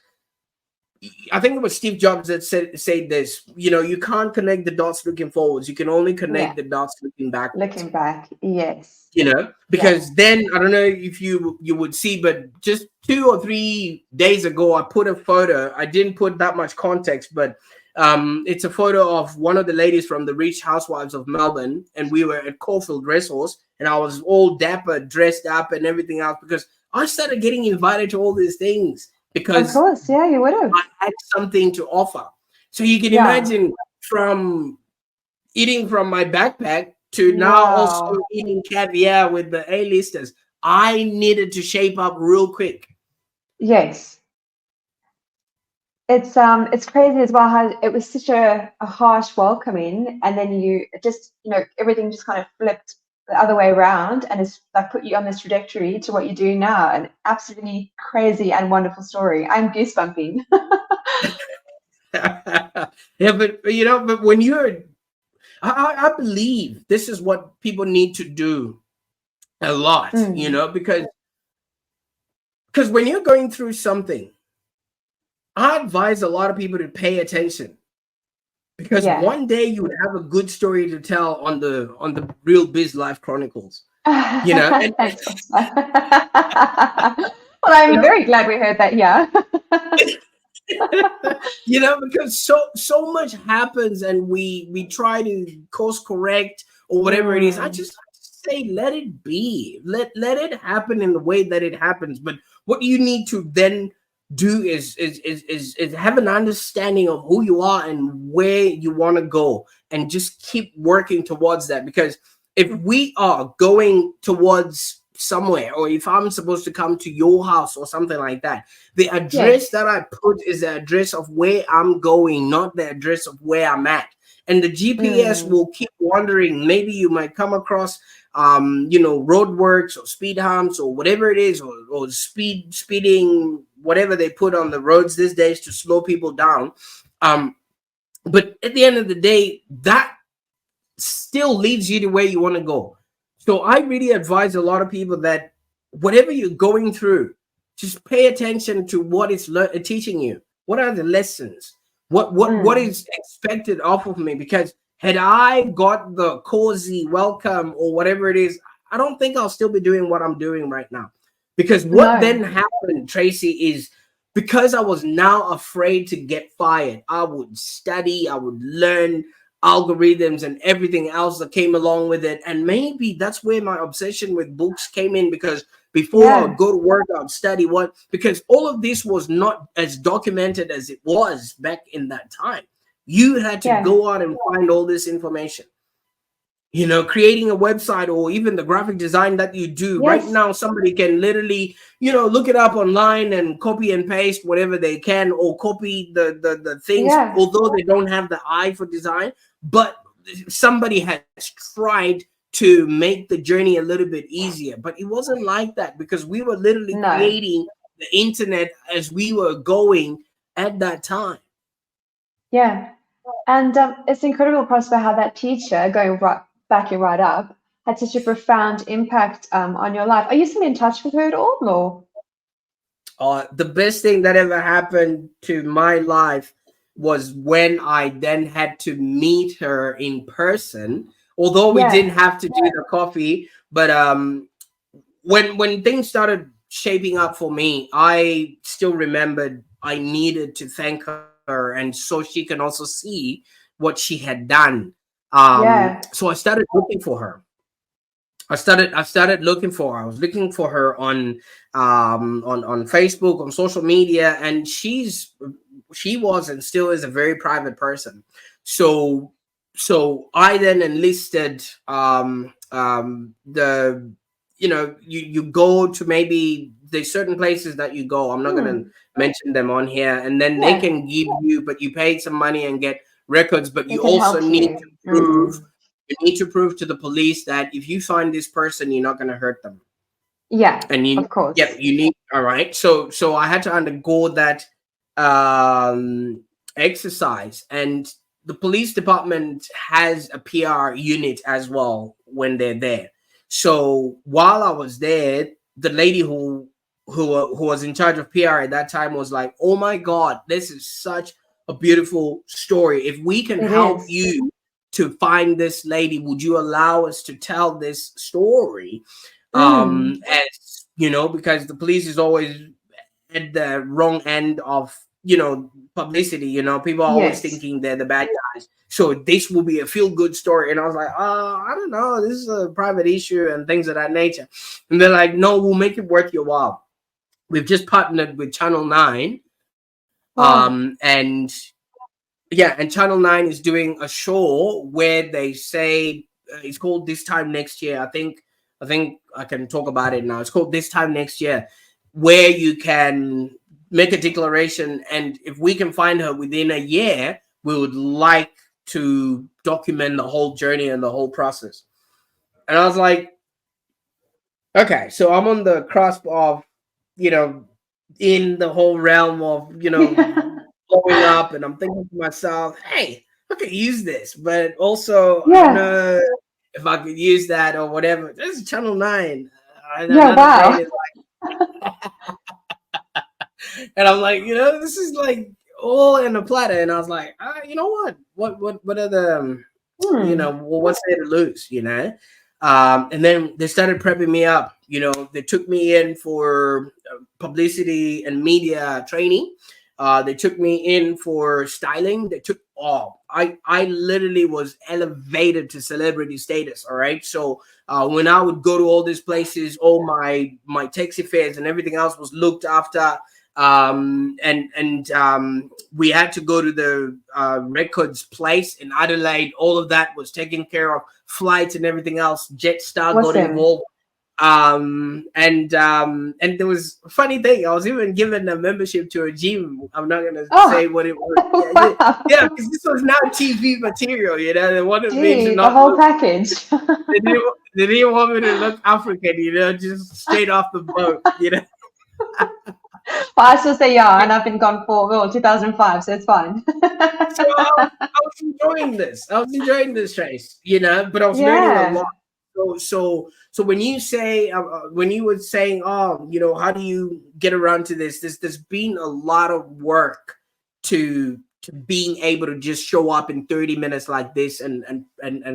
I think it was Steve Jobs that said this. You know, you can't connect the dots looking forwards. You can only connect the dots looking backwards. Looking back, yes. You know, because then I don't know if you would see, but just 2 or 3 days ago, I put a photo. I didn't put that much context, but it's a photo of one of the ladies from the Rich Housewives of Melbourne, and we were at Caulfield Racehorse, and I was all dapper, dressed up, and everything else, because I started getting invited to all these things. Because of course, you would have. I had something to offer. So you can imagine, from eating from my backpack to now also eating caviar with the A-listers, I needed to shape up real quick. Yes. It's crazy as well how it was such a harsh welcoming, and then you just, everything just kind of flipped the other way around, and it's like put you on this trajectory to what you're doing now. An absolutely crazy and wonderful story. I'm goosebumping. But when you're, I believe this is what people need to do a lot, because when you're going through something, I advise a lot of people to pay attention. Because one day you would have a good story to tell on the Real Biz Life Chronicles, And, thanks. Well, I'm very glad we heard that. Yeah. Because so much happens, and we try to course correct or whatever it is. I just say let it be. Let it happen in the way that it happens. But what you need to then do is have an understanding of who you are and where you want to go, and just keep working towards that. Because if we are going towards somewhere, or if I'm supposed to come to your house or something like that, the address that I put is the address of where I'm going, not the address of where I'm at. And the GPS will keep wandering. Maybe you might come across roadworks or speed humps or whatever it is, or speeding, whatever they put on the roads these days to slow people down. But at the end of the day, that still leads you to where you want to go. So I really advise a lot of people that whatever you're going through, just pay attention to what it's teaching you. What are the lessons? What is expected off of me? Because had I got the cozy welcome or whatever it is, I don't think I'll still be doing what I'm doing right now. Because what then happened, Tracy, is because I was now afraid to get fired, I would study, I would learn algorithms and everything else that came along with it. And maybe that's where my obsession with books came in, because before I would go to work, I'd study because all of this was not as documented as it was back in that time. You had to go out and find all this information. Creating a website, or even the graphic design that you do right now, somebody can literally, look it up online and copy and paste whatever they can, or copy the things, although they don't have the eye for design, but somebody has tried to make the journey a little bit easier. But it wasn't like that, because we were literally creating the internet as we were going at that time. Yeah. And it's incredible, Prosper, how that teacher, backing right up, had such a profound impact on your life. Are you still in touch with her at all, or? The best thing that ever happened to my life was when I then had to meet her in person. Although we didn't have to do the coffee, but when things started shaping up for me, I still remembered I needed to thank her, and so she can also see what she had done. So I started looking for her. I started looking for her. I was looking for her on Facebook, on social media, and she was and still is a very private person. So I then enlisted the you go to, maybe there's certain places that you go. I'm not gonna mention them on here, and then they can give you, but you paid some money and get records, but They you can also help need you. to prove. You need to prove to the police that if you find this person, you're not going to hurt them. Yeah, And you, of course. yeah, you need. All right. So I had to undergo that exercise, and the police department has a PR unit as well when they're there. So while I was there, the lady who was in charge of PR at that time was like, "Oh my God, this is such a beautiful story. If we can help you to find this lady, would you allow us to tell this story?" As you know, because the police is always at the wrong end of publicity. People are always thinking they're the bad guys, so this will be a feel-good story. And I was like, I don't know, this is a private issue and things of that nature. And they're like, no, we'll make it worth your while. We've just partnered with Channel 9. And yeah, and Channel 9 is doing a show where they say it's called This Time Next Year. I think I can talk about it now. It's called This Time Next Year, where you can make a declaration, and if we can find her within a year, we would like to document the whole journey and the whole process. And I was like, okay, so I'm on the cusp of, in the whole realm of, blowing up, and I'm thinking to myself, hey, I could use this, but also I don't know if I could use that or whatever. This is Channel 9. Another wow. day is like, and I'm like, this is like all in a platter. And I was like, you know what are the, what's there to lose, and then they started prepping me up. They took me in for publicity and media training. They took me in for styling. They took I literally was elevated to celebrity status. All right. So when I would go to all these places, all my taxi fares and everything else was looked after. We had to go to the records place in Adelaide. All of that was taken care of. Flights and everything else. Jetstar got involved. And there was a funny thing. I was even given a membership to a gym. I'm not gonna say what it was. Yeah, because this was not TV material. They wanted me to not the whole package. they didn't want me to look African. Just straight off the boat. Well, I still say and I've been gone for 2005, so it's fine. So I was enjoying this. I was enjoying this, Trace. But I was learning a lot. So when you say when you were saying, how do you get around to this? There's been a lot of work to being able to just show up in 30 minutes like this and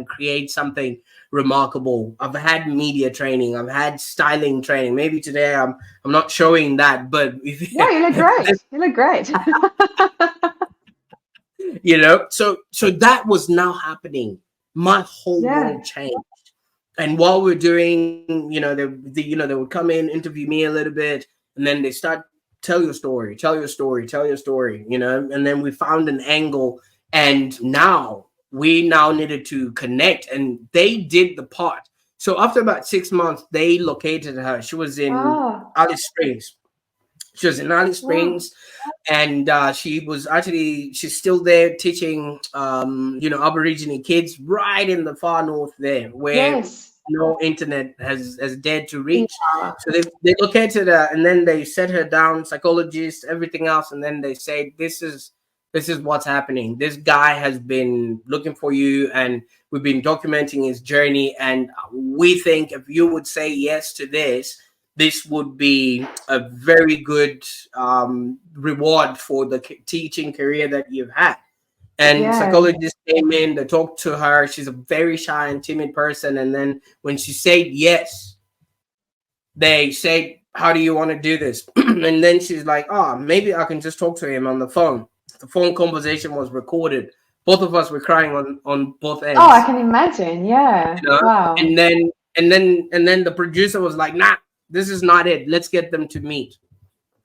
create something remarkable. I've had media training. I've had styling training. Maybe today I'm not showing that, but you look great. You look great. So that was now happening. My whole world changed. And while we're doing, they would come in, interview me a little bit, and then they start, tell your story, and then we found an angle, and now we needed to connect, and they did the part. So after about 6 months, they located her. She was in Alice Springs. And she's still there teaching, Aborigine kids right in the far north there, where no internet has dared to reach. So they located her, and then they set her down, psychologist, everything else, and then they say, this is this is what's happening. This guy has been looking for you, and we've been documenting his journey. And we think if you would say yes to this, this would be a very good reward for the teaching career that you've had. And Yeah. psychologists came in, they talked to her. She's a very shy and timid person. And then when she said yes, they said, how do you want to do this? And then she's like, oh, maybe I can just talk to him on the phone. The phone conversation was recorded. Both of us were crying on both ends. Oh, I can imagine. Yeah. You know? Wow. And then the producer was like, nah, this is not it. Let's get them to meet.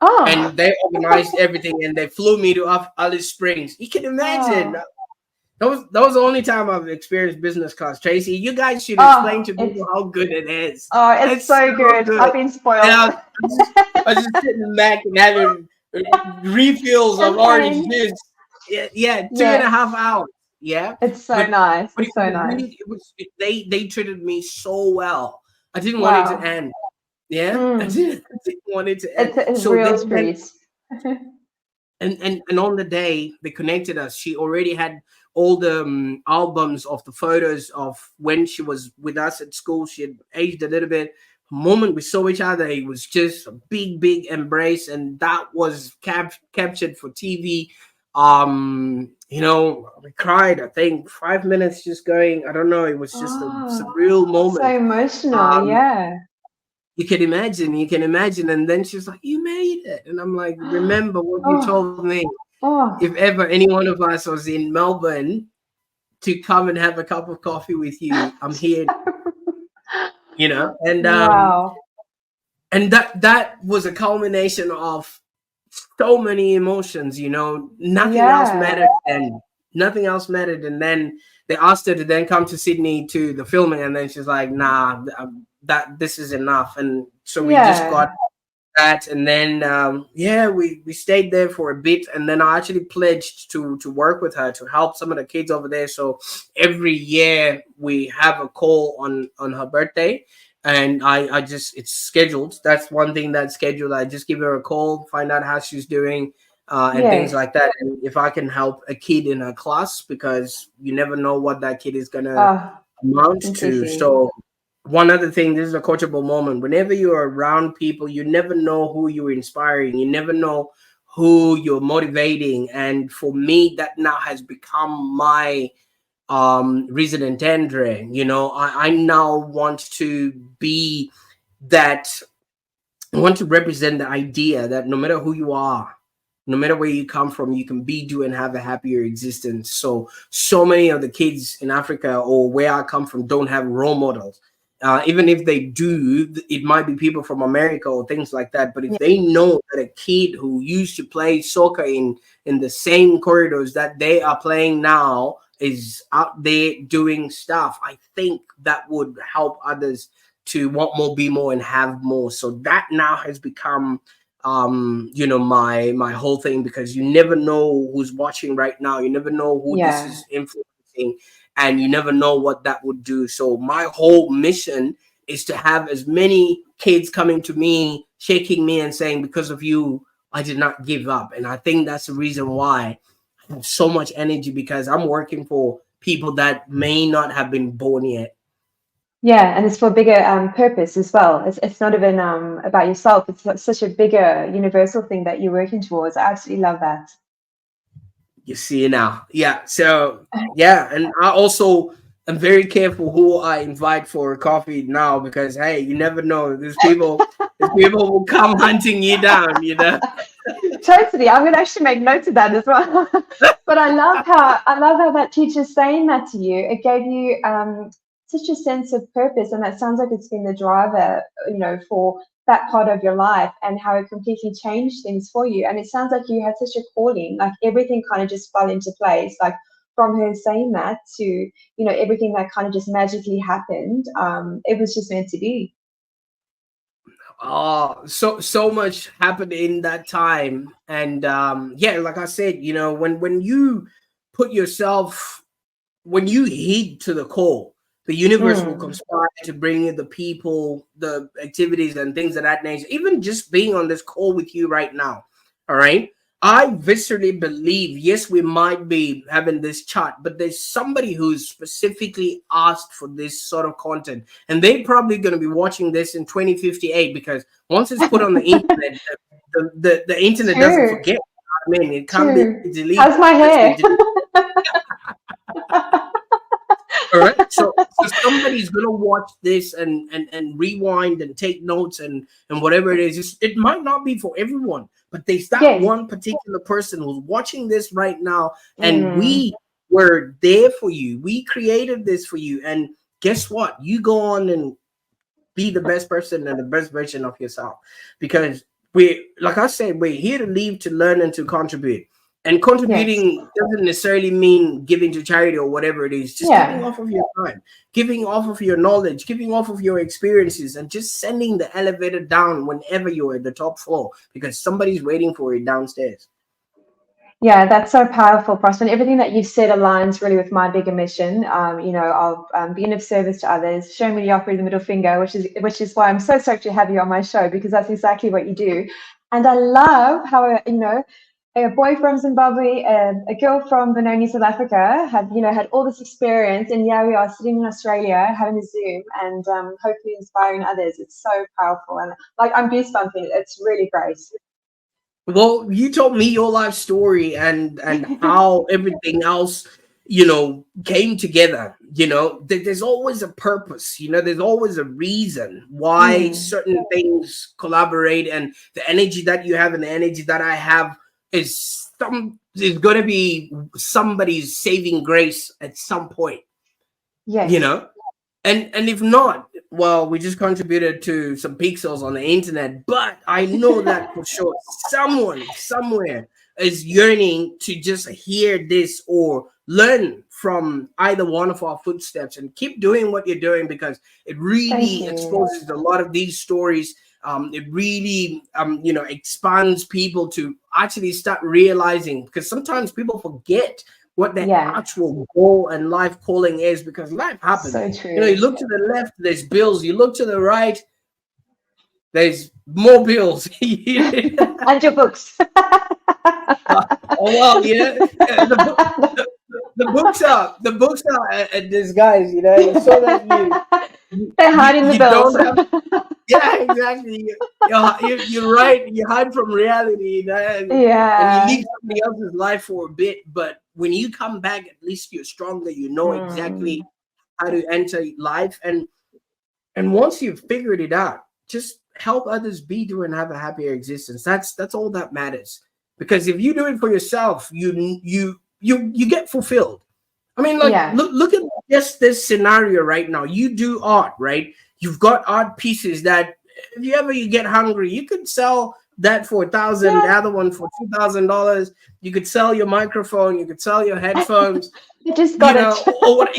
Oh. And they organized everything, and they flew me to Alice Springs. You can imagine. Oh. That was the only time I've experienced business class. Tracy, you guys should explain to people how good it is. Oh, it's so good. I've been spoiled. I was just sitting back and having refills of orange juice. Yeah, 2.5 hours. Yeah, it's so nice. But it's so nice. They treated me so well. I didn't want it to end. Yeah, I didn't want it to end. It's real street. And on the day they connected us, she already had all the albums of the photos of when she was with us at school. She had aged a little bit. The moment we saw each other, it was just a big embrace, and that was captured for TV. You know, we cried, I think 5 minutes just going, I don't know, it was just a surreal moment. So emotional. Yeah. You can imagine. And then she's like, you made it. And I'm like, remember what you told me. If ever any one of us was in Melbourne to come and have a cup of coffee with you, I'm here. You know, and and that was a culmination of so many emotions. You know, nothing else mattered, and nothing else mattered. And then they asked her to then come to Sydney to the filming, and then she's like, nah, that this is enough. And so we just got that, and then we stayed there for a bit, and then I actually pledged to work with her to help some of the kids over there. So every year we have a call on her birthday, and I just, it's scheduled. That's one thing that's scheduled. I just give her a call, find out how she's doing, and things like that, and if I can help a kid in her class, because you never know what that kid is gonna amount to. So one other thing, this is a coachable moment. Whenever you're around people, you never know who you're inspiring. You never know who you're motivating. And for me, that now has become my reason d'entendre. You know, I now want to be that. I want to represent the idea that no matter who you are, no matter where you come from, you can be, do, and have a happier existence. So many of the kids in Africa or where I come from don't have role models. Even if they do, it might be people from America or things like that. But if they know that a kid who used to play soccer in the same corridors that they are playing now is out there doing stuff, I think that would help others to want more, be more, and have more. So that now has become my whole thing, because you never know who's watching right now. You never know who this is influencing, and you never know what that would do. So my whole mission is to have as many kids coming to me, shaking me and saying, because of you, I did not give up. And I think that's the reason why I have so much energy, because I'm working for people that may not have been born yet. Yeah, and it's for a bigger purpose as well. It's not even about yourself. It's such a bigger universal thing that you're working towards. I absolutely love that. You see now. Yeah. So and I also am very careful who I invite for a coffee now, because hey, you never know. These people will come hunting you down, you know. Totally. I'm gonna actually make notes of that as well. But I love how that teacher's saying that to you. It gave you such a sense of purpose, and that sounds like it's been the driver, you know, for that part of your life, and how it completely changed things for you. And it sounds like you had such a calling, like everything kind of just fell into place, like from her saying that to, you know, everything that kind of just magically happened. It was just meant to be. So much happened in that time. And like I said, you know, when you put yourself, when you heed to the call, the universe will conspire to bring you the people, the activities, and things of that nature. Even just being on this call with you right now, all right? I viscerally believe, yes, we might be having this chat, but there's somebody who's specifically asked for this sort of content. And they're probably going to be watching this in 2058, because once it's put on the internet, the internet doesn't True. forget. I mean, it can't be True. deleted. How's my hair? All right. So somebody's gonna watch this and rewind and take notes and whatever it is. It might not be for everyone, but there's that Yes. one particular person who's watching this right now, and Mm. we were there for you. We created this for you, and guess what? You go on and be the best person and the best version of yourself, because like I said, we're here to live, to learn, and to contribute. And contributing doesn't necessarily mean giving to charity or whatever it is. Just giving off of your time, giving off of your knowledge, giving off of your experiences, and just sending the elevator down whenever you're at the top floor, because somebody's waiting for you downstairs. Yeah, that's so powerful, Prosper. And everything that you've said aligns really with my bigger mission, of being of service to others, showing me the offer the middle finger, which is why I'm so stoked to have you on my show, because that's exactly what you do. And I love how, a boy from Zimbabwe, a girl from Benoni, South Africa, had all this experience, and yeah, we are sitting in Australia having a Zoom and hopefully inspiring others. It's so powerful, and like I'm goosebumping. It's really great. Well, you told me your life story and how everything else, came together. There's always a purpose. There's always a reason why certain things collaborate, and the energy that you have and the energy that I have is going to be somebody's saving grace at some point. Yes. And if not, well, we just contributed to some pixels on the internet. But I know that for sure someone somewhere is yearning to just hear this or learn from either one of our footsteps. And keep doing what you're doing, because it really exposes a lot of these stories. It really expands people to actually start realizing, because sometimes people forget what their actual goal and life calling is, because life happens. So true. You look to the left, there's bills. You look to the right, there's more bills. And your books. The books are disguised, so that they hide in the bills. Yeah, exactly. You're right. You hide from reality, and you leave somebody else's life for a bit. But when you come back, at least you're stronger. You know exactly how to enter life, and once you've figured it out, just help others be, do, and have a happier existence. That's all that matters. Because if you do it for yourself, you get fulfilled. I mean, look at just this scenario right now. You do art, right? You've got art pieces that if you get hungry, you could sell that for $1,000, the other one for $2,000. You could sell your microphone, you could sell your headphones. You just got it. Or what,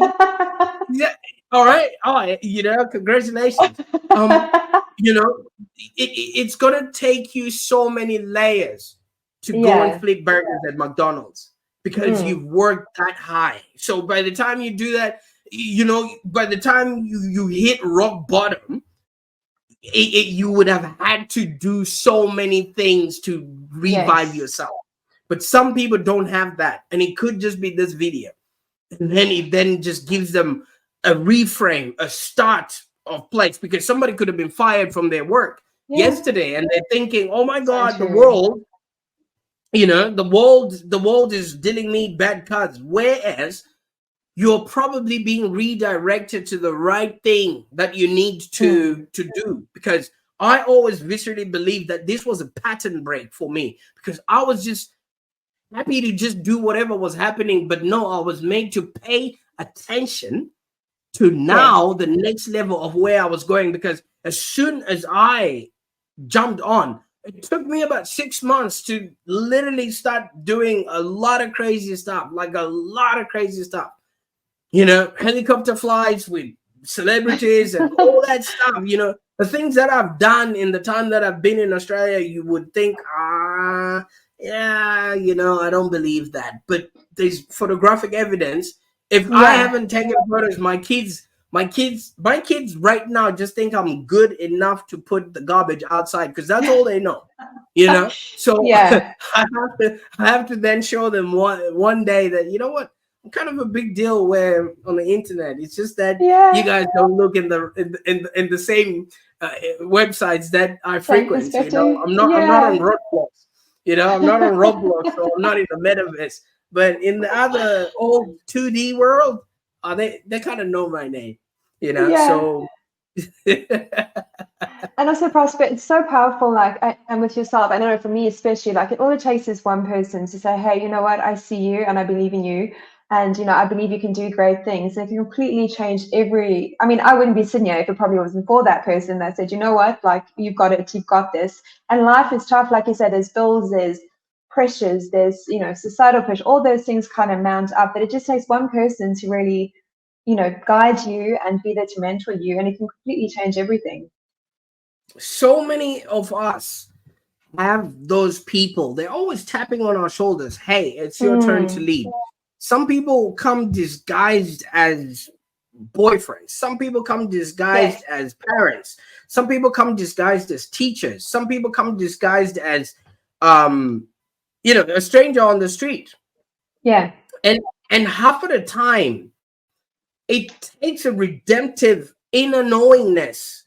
yeah. All right. Congratulations. It's gonna take you so many layers to go and flip burgers at McDonald's, because you've worked that high. So by the time you do that, by the time you hit rock bottom, you would have had to do so many things to revive yourself. But some people don't have that, and it could just be this video, and then it just gives them a reframe, a start of place, because somebody could have been fired from their work yesterday, and they're thinking, "Oh my God, the world." The world is dealing me bad cards, whereas you're probably being redirected to the right thing that you need to do. Because I always viscerally believe that this was a pattern break for me, because I was just happy to just do whatever was happening. But no, I was made to pay attention to now the next level of where I was going. Because as soon as I jumped on, it took me about 6 months to literally start doing a lot of crazy stuff, helicopter flights with celebrities and all that stuff. The things that I've done in the time that I've been in Australia, you would think, I don't believe that. But there's photographic evidence. If I haven't taken photos, my kids My kids right now just think I'm good enough to put the garbage outside because that's all they know, you know. So Yeah. I have to then show them one day that, you know what, I'm kind of a big deal where on the internet. It's just that you Yeah. guys don't look in the same websites that I Same frequent. You know, perspective. I'm not on Yeah. Roblox. You know, I'm not on Roblox, so I'm not in the metaverse. But in the other old 2D world, they kind of know my name. You know, Yeah. so And also, Prosper, it's so powerful. And with yourself, I know for me especially, like, all it takes is one person to say, "Hey, you know what? I see you, and I believe in you, and I believe you can do great things." And it can completely change every. I mean, I wouldn't be sitting here if it probably wasn't for that person that said, "You know what? Like, you've got it. You've got this." And life is tough, like you said. There's bills, there's pressures, there's societal pressure. All those things kind of mount up, but it just takes one person to really, guide you and be there to mentor you, and it can completely change everything. so many of us have those people. They're always tapping on our shoulders. Hey, it's your turn to Mm. lead. Some people come disguised as boyfriends. Some people come disguised Yes. as parents. Some people come disguised as teachers. Some people come disguised as, a stranger on the street. Yeah. And half of the time, it takes a redemptive inner knowingness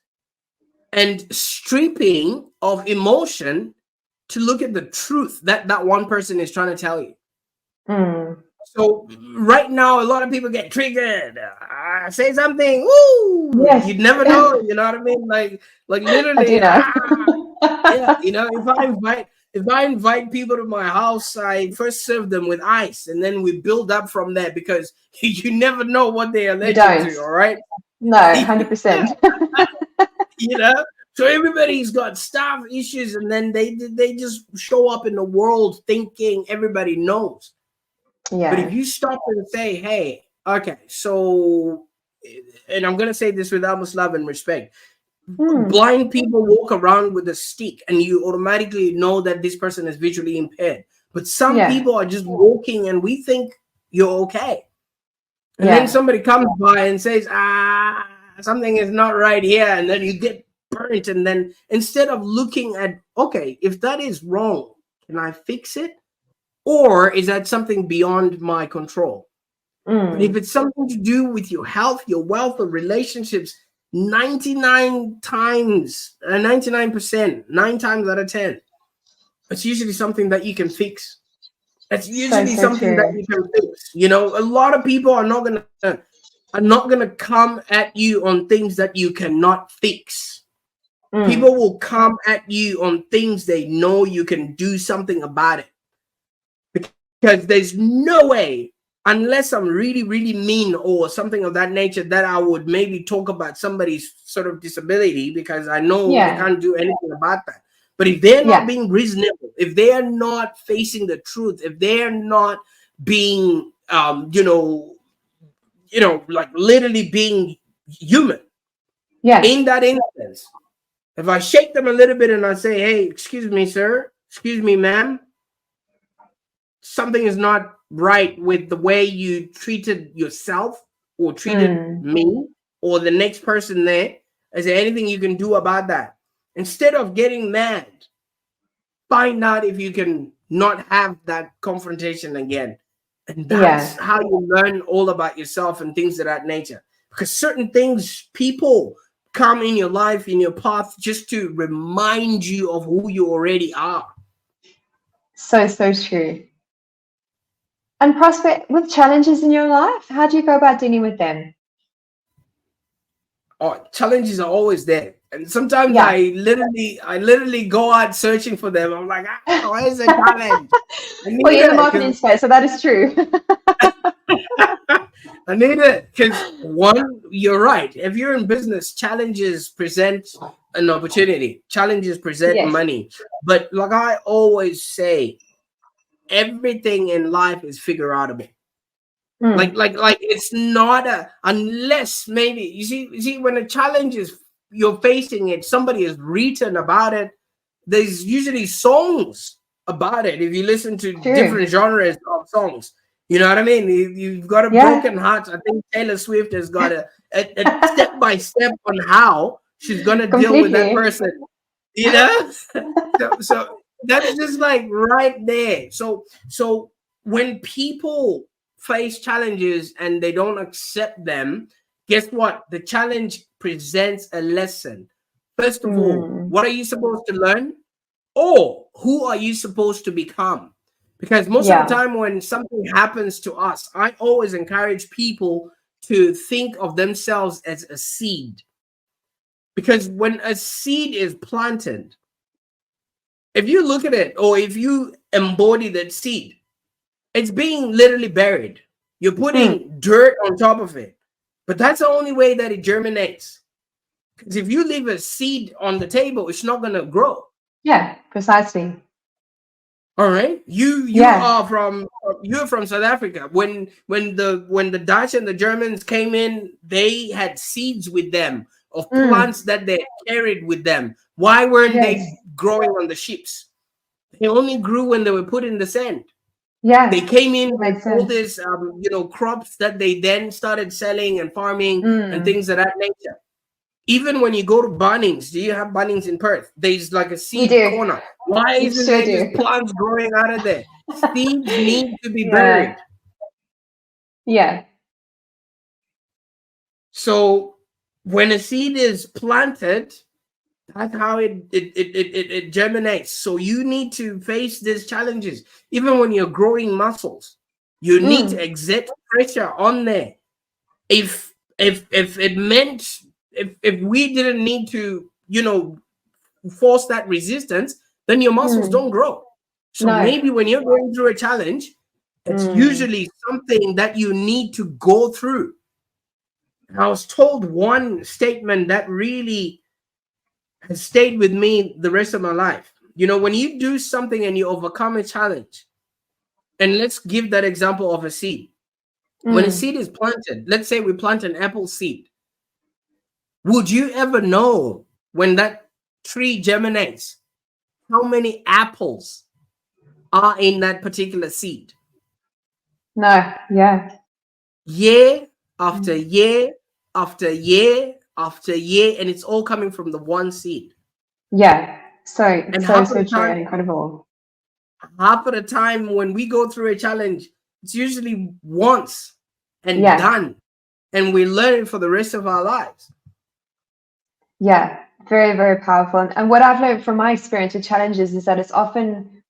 and stripping of emotion to look at the truth that one person is trying to tell you. Mm. So right now, a lot of people get triggered. Say something, woo! Yes. You'd never know. You know what I mean? Like I do literally, know. yeah. You know, if I invite people to my house, I first serve them with ice, and then we build up from there because you never know what they are You allergic don't. to. All right. No, 100%. You know, so everybody's got staff issues, and then they just show up in the world thinking everybody knows. But if Yeah. you stop and say, hey, okay, so, and I'm gonna say this with utmost love and respect, Mm. blind people walk around with a stick and you automatically know that this person is visually impaired, but some Yeah. people are just walking and we think you're okay. And then Yeah. somebody comes by and says, something is not right here. And then you get burnt. And then instead of looking at, okay, if that is wrong, can I fix it? Or is that something beyond my control? But if Mm. it's something to do with your health, your wealth, or relationships, 99%, 9 times out of 10, it's usually something that you can fix. That's So, usually so something that true. you can fix. You know, a lot of people are not gonna come at you on things that you cannot fix. Mm. People will come at you on things they know you can do something about it. Because there's no way, unless I'm really, really mean or something of that nature, that I would maybe talk about somebody's sort of disability because I know they Yeah. can't do anything about that. But if they're not Yeah. being reasonable, if they are not facing the truth, if they're not being, like literally being human Yeah. in that instance, if I shake them a little bit and I say, hey, excuse me, sir, excuse me, ma'am, something is not right with the way you treated yourself or treated Mm. me or the next person there. Is there anything you can do about that? Instead of getting mad, find out if you can not have that confrontation again. And that's Yeah. how you learn all about yourself and things of that nature. Because certain things, people come in your life, in your path, just to remind you of who you already are. So, so true. And Prosper, with challenges in your life, how do you go about dealing with them? Oh, challenges are always there. And sometimes Yeah. I literally go out searching for them. I'm like, where's the challenge? I Well, need you're in the it marketing because space, so that is true. I need it because one, you're right. If you're in business, challenges present an opportunity. Challenges present Yes. money. But like I always say, everything in life is figure outable. Mm. Like it's not unless maybe you see when a challenge is you're facing it, somebody has written about it. There's usually songs about it. If you listen to True. different genres of songs, You know what I mean? You've got a broken heart. I think Taylor Swift has got a step by step on how she's gonna deal with that person. You know, so that's just like right there. So when people face challenges and they don't accept them, guess what? The challenge presents a lesson. First of all, what are you supposed to learn? Or who are you supposed to become? Because most of the time when something happens to us, I always encourage people to think of themselves as a seed. Because when a seed is planted, if you look at it or if you embody that seed, it's being literally buried. You're putting dirt on top of it. But that's the only way that it germinates. Because if you leave a seed on the table, it's not going to grow. Yeah, precisely. All right, you're from South Africa. When the Dutch and the Germans came in, they had seeds with them of plants that they carried with them. Why weren't they growing on the ships? They only grew when they were put in the sand. Yeah, they came in with all this crops that they then started selling and farming and things of that nature. Even when you go to Bunnings, do you have Bunnings in Perth? There's like a seed corner. Why isn't there just plants growing out of there? Seeds need to be buried. Yeah. So when a seed is planted, that's how it germinates. So you need to face these challenges. Even when you're growing muscles, you need to exert pressure on there. If it meant if we didn't need to, force that resistance, then your muscles don't grow. So maybe when you're going through a challenge, it's usually something that you need to go through. And I was told one statement that really has stayed with me the rest of my life. When you do something and you overcome a challenge, and let's give that example of a seed. When a seed is planted, let's say we plant an apple seed. Would you ever know when that tree germinates how many apples are in that particular seed? No, yeah. Year after year after year after year, and it's all coming from the one seed. Yeah. So true time, and incredible. Half of the time when we go through a challenge, it's usually once and done. And we learn it for the rest of our lives. Yeah, very, very powerful. And what I've learned from my experience with challenges is that it's often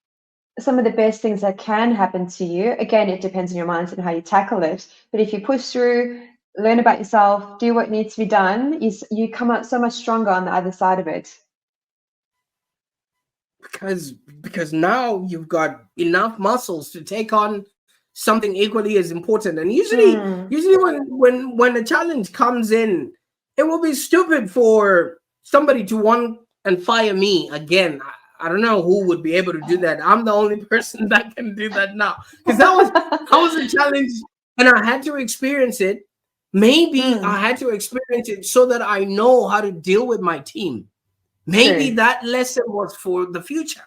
some of the best things that can happen to you. Again, it depends on your mindset and how you tackle it. But if you push through, learn about yourself, do what needs to be done, you come out so much stronger on the other side of it. Because now you've got enough muscles to take on something equally as important. And usually when a challenge comes in, it will be stupid for somebody to want and fire me again. I don't know who would be able to do that. I'm the only person that can do that now, because that was a challenge and I had to experience it. Maybe I had to experience it so that I know how to deal with my team. Maybe that lesson was for the future.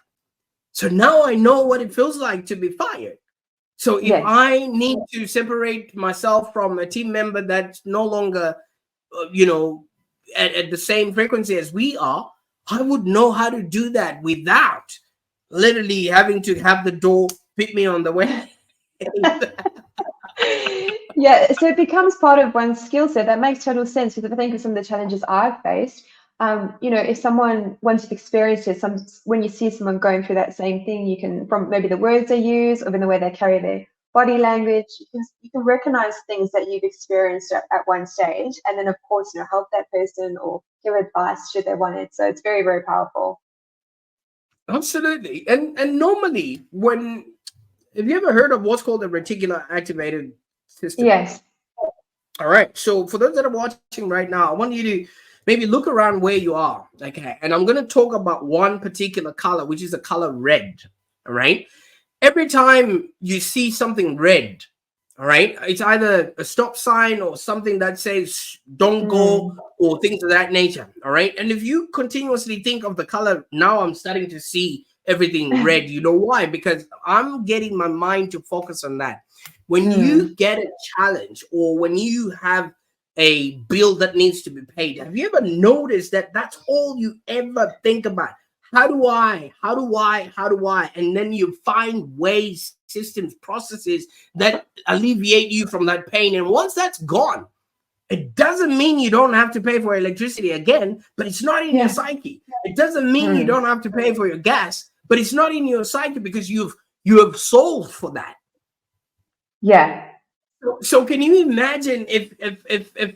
So now I know what it feels like to be fired. So if I need to separate myself from a team member that's no longer, at the same frequency as we are, I would know how to do that without literally having to have the door beat me on the way. Yeah, so it becomes part of one's skill set. That makes total sense, because if I think of some of the challenges I've faced, if someone, once you've experienced it, when you see someone going through that same thing, you can, from maybe the words they use or in the way they carry their body language, you can recognize things that you've experienced at one stage, and then of course, help that person or give advice should they want it. So it's very, very powerful. Absolutely. And normally have you ever heard of what's called a reticular activated system? Yes. All right. So for those that are watching right now, I want you to maybe look around where you are. Okay. And I'm going to talk about one particular color, which is the color red. All right. Every time you see something red, all right, it's either a stop sign or something that says don't go or things of that nature. All right. And if you continuously think of the color, now I'm starting to see everything red. You know why? Because I'm getting my mind to focus on that. When you get a challenge or when you have a bill that needs to be paid, have you ever noticed that that's all you ever think about? How do I? And then you find ways, systems, processes that alleviate you from that pain. And once that's gone, it doesn't mean you don't have to pay for electricity again, but it's not in your psyche. It doesn't mean you don't have to pay for your gas, but it's not in your psyche because you have solved for that. Yeah. So can you imagine if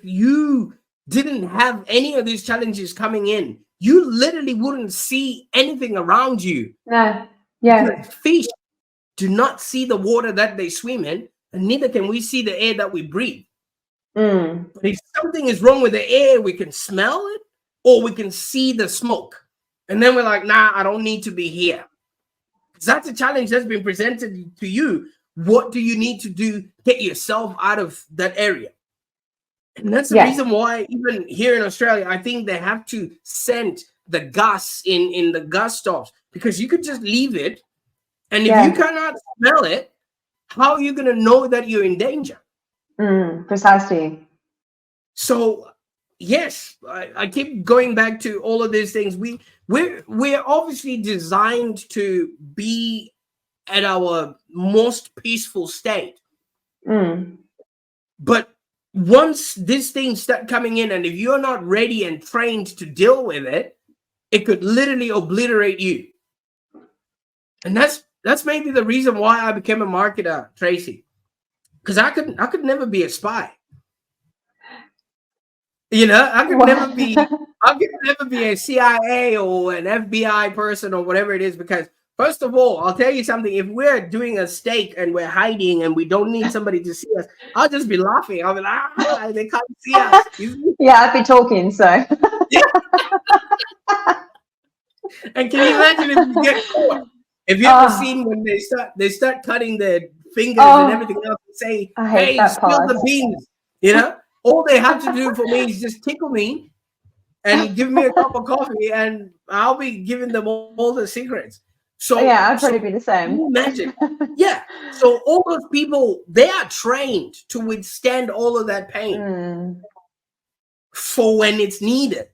you didn't have any of these challenges coming in, you literally wouldn't see anything around you. No. Yeah. Because fish do not see the water that they swim in, and neither can we see the air that we breathe. But if something is wrong with the air, we can smell it or we can see the smoke. And then we're like, nah, I don't need to be here. Because that's a challenge that's been presented to you. What do you need to do? Get yourself out of that area. And that's the reason why even here in Australia, I think they have to send the gas in the gas stops, because you could just leave it. And if you cannot smell it, how are you going to know that you're in danger? Precisely. So, yes, I keep going back to all of these things. We're obviously designed to be at our most peaceful state. But once these things start coming in, and if you're not ready and trained to deal with it, it could literally obliterate you. And that's maybe the reason why I became a marketer, Tracy. Because I could never be a spy. You know, I could never be a CIA or an FBI person or whatever it is, because first of all, I'll tell you something. If we're doing a stake and we're hiding and we don't need somebody to see us, I'll just be laughing. I'll be like, they can't see us. Yeah, I'd be talking, so. And can you imagine if you get caught? Have you ever seen when they start cutting their fingers and everything else and say, hey, spill the beans, you know? All they have to do for me is just tickle me and give me a cup of coffee, and I'll be giving them all the secrets. So yeah, I'd probably be the same. Imagine. Yeah. So all those people, they are trained to withstand all of that pain for when it's needed.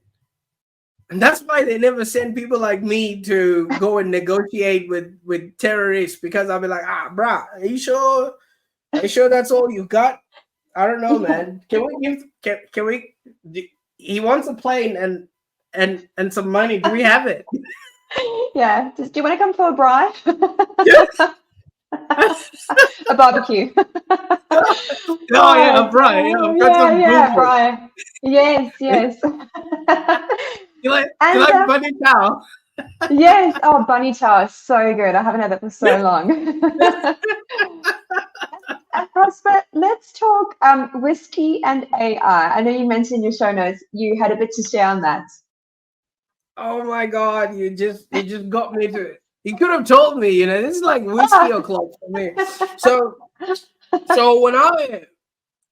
And that's why they never send people like me to go and negotiate with terrorists, because I'll be like, bruh, are you sure? Are you sure that's all you got? I don't know, man. Can we he wants a plane and some money. Do we have it? Yeah. Do you want to come for a bribe? A barbecue. A bribe. Yeah, bribe. Yes. You like bunny chow? Yes. Oh, bunny chow is so good. I haven't had that for so long. Prosper, let's talk whiskey and AI. I know you mentioned in your show notes you had a bit to share on that. Oh my God, you just got me to it. You could have told me, this is like whiskey o'clock for me. So when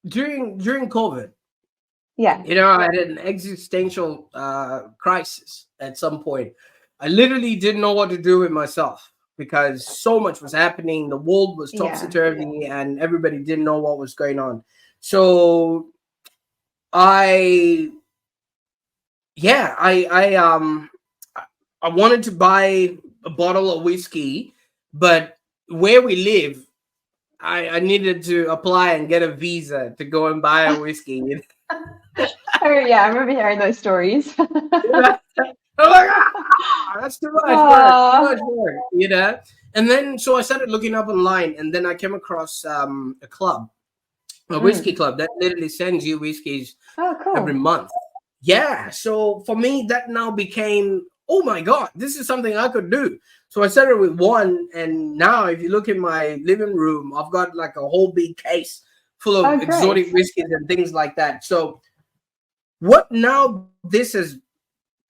during COVID, I had an existential crisis at some point. I literally didn't know what to do with myself, because so much was happening. The world was topsy-turvy and everybody didn't know what was going on. So I wanted to buy a bottle of whiskey, but where we live, I needed to apply and get a visa to go and buy a whiskey. Oh yeah, I remember hearing those stories. I'm like, that's too much work, And then so I started looking up online, and then I came across a club, a whiskey club that literally sends you whiskeys every month. Yeah. So for me, that now became, oh my God, this is something I could do. So I started with one, and now if you look in my living room, I've got like a whole big case full of exotic whiskeys and things like that. So what now this has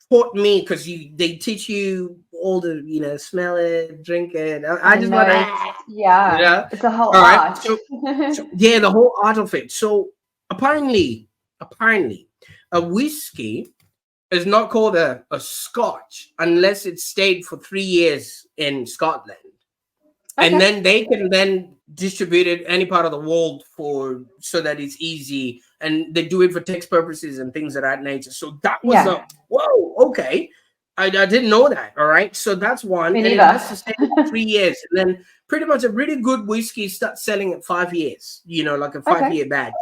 taught me, because they teach you all the smell it, drink it. I just want to, it's a whole art. So the whole art of it. So apparently a whiskey is not called a Scotch unless it stayed for 3 years in Scotland. And then they can then distributed any part of the world so that it's easy, and they do it for tax purposes and things of that nature. So that was a whoa, okay. I didn't know that. All right, so that's one, Me and it neither. has to stay for 3 years, and then pretty much a really good whiskey starts selling at 5 years. Like a 5-year badge.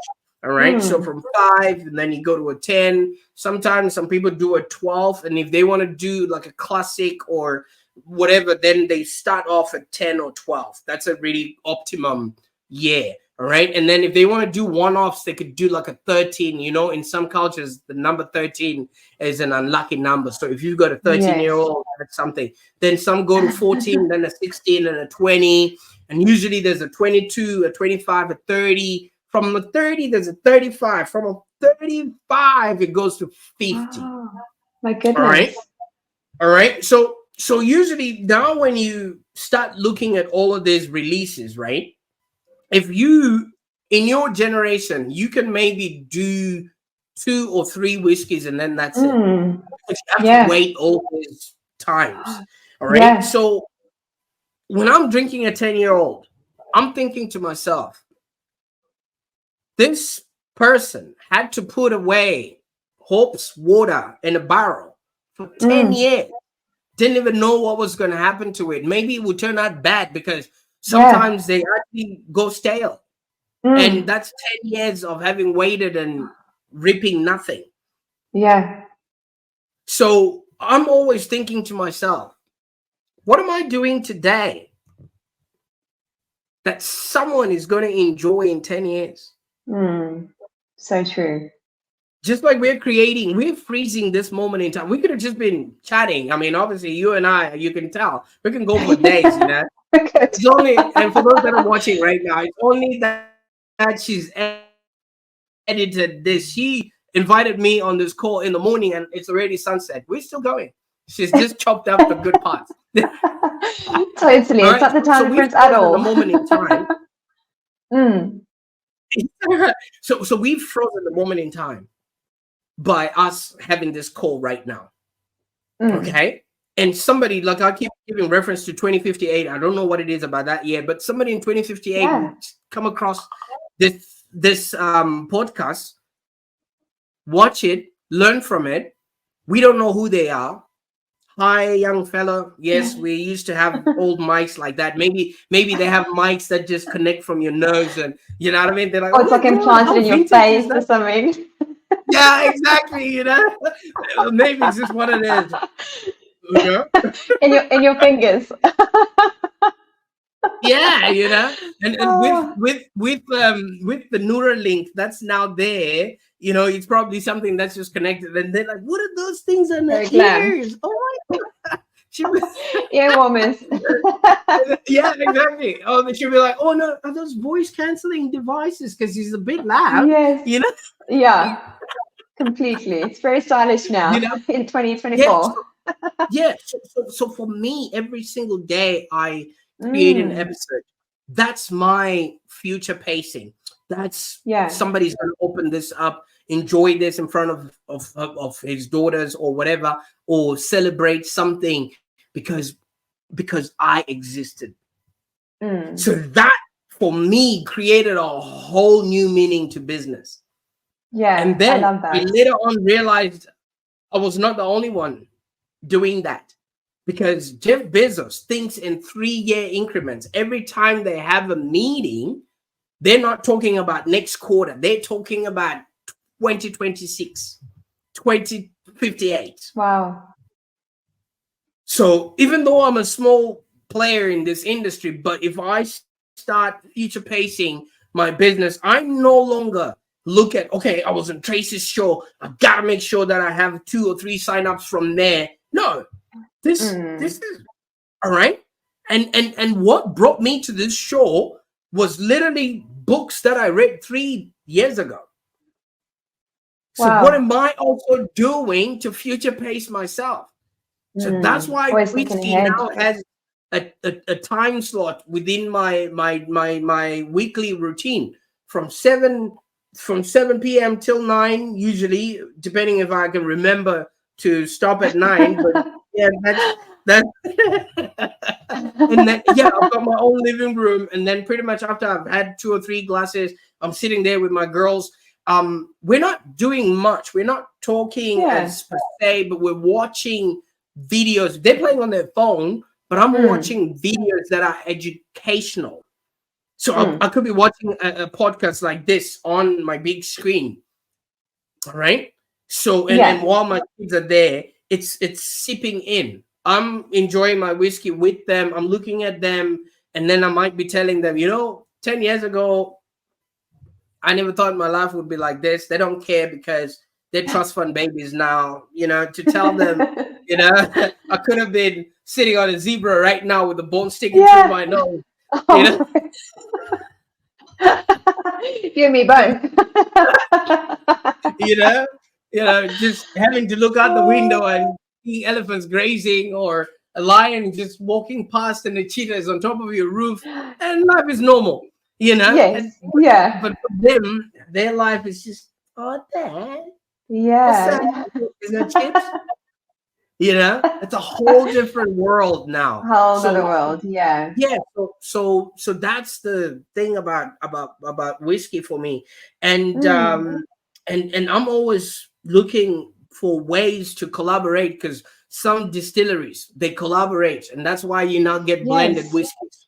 All right, so from 5, and then you go to a 10. Sometimes some people do a 12, and if they want to do like a classic or whatever, then they start off at 10 or 12. That's a really optimum year. All right, and then if they want to do one-offs, they could do like a 13. In some cultures, the number 13 is an unlucky number. So if you've got a 13-year-old, that's something. Then some go to 14, then a 16, and a 20, and usually there's a 22, a 25, a 30. From a 30, there's a 35. From a 35, it goes to 50. Oh, my goodness. All right. So usually now when you start looking at all of these releases, right? If you, in your generation, you can maybe do 2 or 3 whiskeys and then that's it. But you have to wait all these times. All right. Yeah. So when I'm drinking a 10-year-old, I'm thinking to myself, this person had to put away hops, water in a barrel for 10 years. Didn't even know what was going to happen to it. Maybe it would turn out bad because sometimes they actually go stale. And that's 10 years of having waited and ripping nothing. Yeah. So I'm always thinking to myself, what am I doing today that someone is going to enjoy in 10 years? So true. Just like we're freezing this moment in time. We could have just been chatting. I mean, obviously, you and I, you can tell, we can go for days, It's only, and for those that are watching right now, it's only that she's edited this. She invited me on this call in the morning, and it's already sunset. We're still going. She's just chopped up the good parts. Totally. It's not the time difference at all. The moment in time. So we've frozen the moment in time by us having this call right now. Okay. And somebody, like I keep giving reference to 2058. I don't know what it is about that year, but somebody in 2058 will come across this podcast, watch it, learn from it. We don't know who they are. Hi, young fella. Yes, we used to have old mics like that. Maybe they have mics that just connect from your nose, and you know what I mean. They're like, it's like implanted in your face or something. Yeah, exactly. Maybe it's just what it is. In your fingers. Yeah, and with the Neuralink that's now there, it's probably something that's just connected, and they're like, what are those things on the ears? Oh my God. Ear warmers. Yeah, exactly. Oh, she'll be like, oh no, are those voice canceling devices? Because he's a bit loud. Yes. Yeah. Completely. It's very stylish now in 2024. So for me, every single day I create an episode. That's my future pacing. That's somebody's going to open this up, enjoy this in front of his daughters or whatever, or celebrate something because I existed. So that for me created a whole new meaning to business. Yeah, and then I love that. I later on realized I was not the only one doing that, because Jeff Bezos thinks in 3-year increments. Every time they have a meeting, they're not talking about next quarter. They're talking about 2026, 2058. Wow. So even though I'm a small player in this industry, but if I start future pacing my business, I no longer look at, okay, I was on Tracy's show, I gotta make sure that I have 2 or 3 signups from there. No, this is all right. And what brought me to this show was literally books that I read 3 years ago. So what am I also doing to future pace myself? So that's why whiskey now has a time slot within my weekly routine from 7 p.m. till 9, usually, depending if I can remember to stop at 9. But yeah, That and then yeah, I've got my own living room, and then pretty much after I've had 2 or 3 glasses, I'm sitting there with my girls. We're not doing much. We're not talking as per se, but we're watching videos. They're playing on their phone, but I'm watching videos that are educational. So I could be watching a podcast like this on my big screen. All right. So and while my kids are there, it's sipping in. I'm enjoying my whiskey with them. I'm looking at them, and then I might be telling them, 10 years ago, I never thought my life would be like this. They don't care because they're trust fund babies now. To tell them, I could have been sitting on a zebra right now with a bone sticking through my nose. You and me both. Just having to look out the window and see elephants grazing, or a lion just walking past and the cheetah is on top of your roof, and life is normal, Yes. But for them, their life is just, Dad. Yeah. Is that chips? It's a whole different world now. Whole other world, yeah. Yeah. So that's the thing about whiskey for me, and I'm always looking for ways to collaborate, because some distilleries, they collaborate, and that's why you now get blended whiskeys.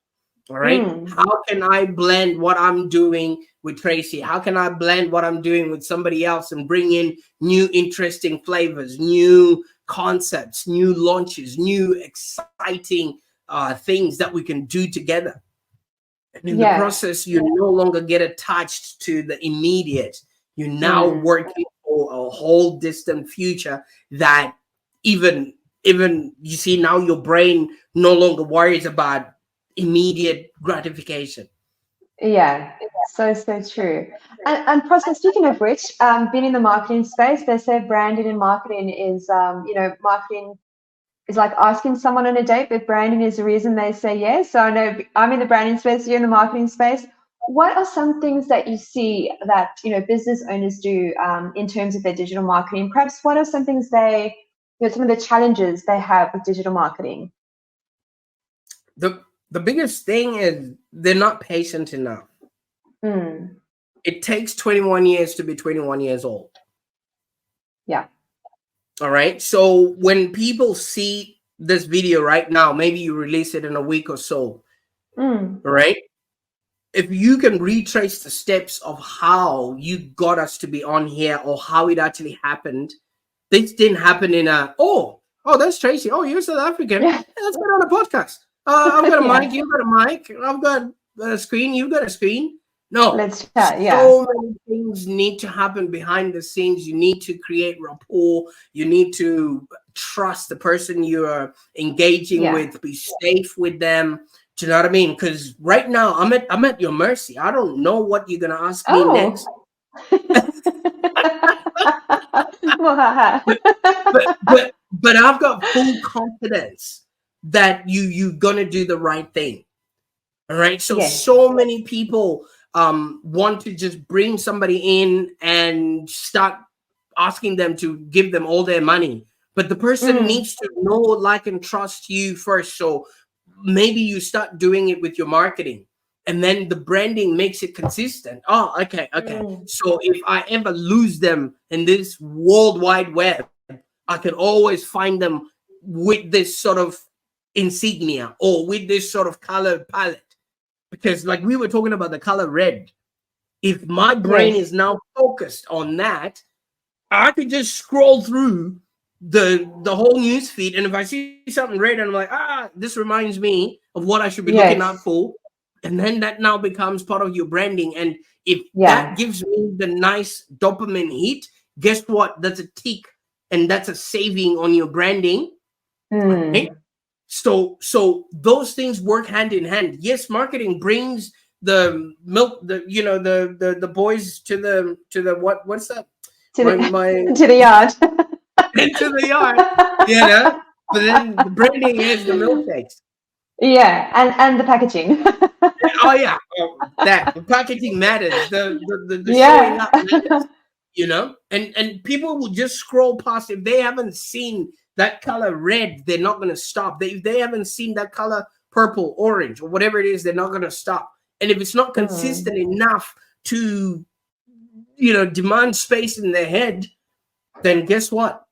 All right. How can I blend what I'm doing with Tracy? How can I blend what I'm doing with somebody else and bring in new interesting flavors, new concepts, new launches, new exciting things that we can do together? And in the process, you no longer get attached to the immediate. You're now working for a whole distant future that even you see now your brain no longer worries about immediate gratification. Yeah, so true. And Prosper, speaking of which, being in the marketing space, they say branding and marketing is, marketing is like asking someone on a date, but branding is the reason they say yes. So I know I'm in the branding space, you're in the marketing space. What are some things that you see that, business owners do in terms of their digital marketing? Perhaps what are some things some of the challenges they have with digital marketing? The biggest thing is they're not patient enough. It takes 21 years to be 21 years old. Yeah. All right. So when people see this video right now, maybe you release it in a week or so. All right. If you can retrace the steps of how you got us to be on here, or how it actually happened, this didn't happen in that's Tracy. Oh, you're South African. Yeah. Let's get on a podcast. I've got a mic. You've got a mic. I've got a screen. You've got a screen. No. Let's chat. So many things need to happen behind the scenes. You need to create rapport. You need to trust the person you are engaging with. Be safe with them. Do you know what I mean? Because right now I'm at your mercy. I don't know what you're gonna ask me next. but I've got full confidence that you're gonna do the right thing. All right. So many people want to just bring somebody in and start asking them to give them all their money, but the person needs to know, like, and trust you first. So maybe you start doing it with your marketing, and then the branding makes it consistent. Okay. So if I ever lose them in this world wide web, I can always find them with this sort of insignia or with this sort of color palette. Because like we were talking about the color red, if my brain is now focused on that, I could just scroll through the whole news feed, and if I see something red and I'm like, this reminds me of what I should be looking out for, and then that now becomes part of your branding. And if that gives me the nice dopamine hit, guess what? That's a tick, and that's a saving on your branding. Right? So those things work hand in hand. Yes, marketing brings the milk, the boys to the what's that? To the yard. Into the yard, but then the branding is the milkshakes. Yeah, and the packaging. The packaging matters. The showing up matters. you know, and people will just scroll past. If they haven't seen that color red, they're not going to stop. If they haven't seen that color purple, orange, or whatever it is, they're not going to stop. And if it's not consistent enough to, you know, demand space in their head, then guess what?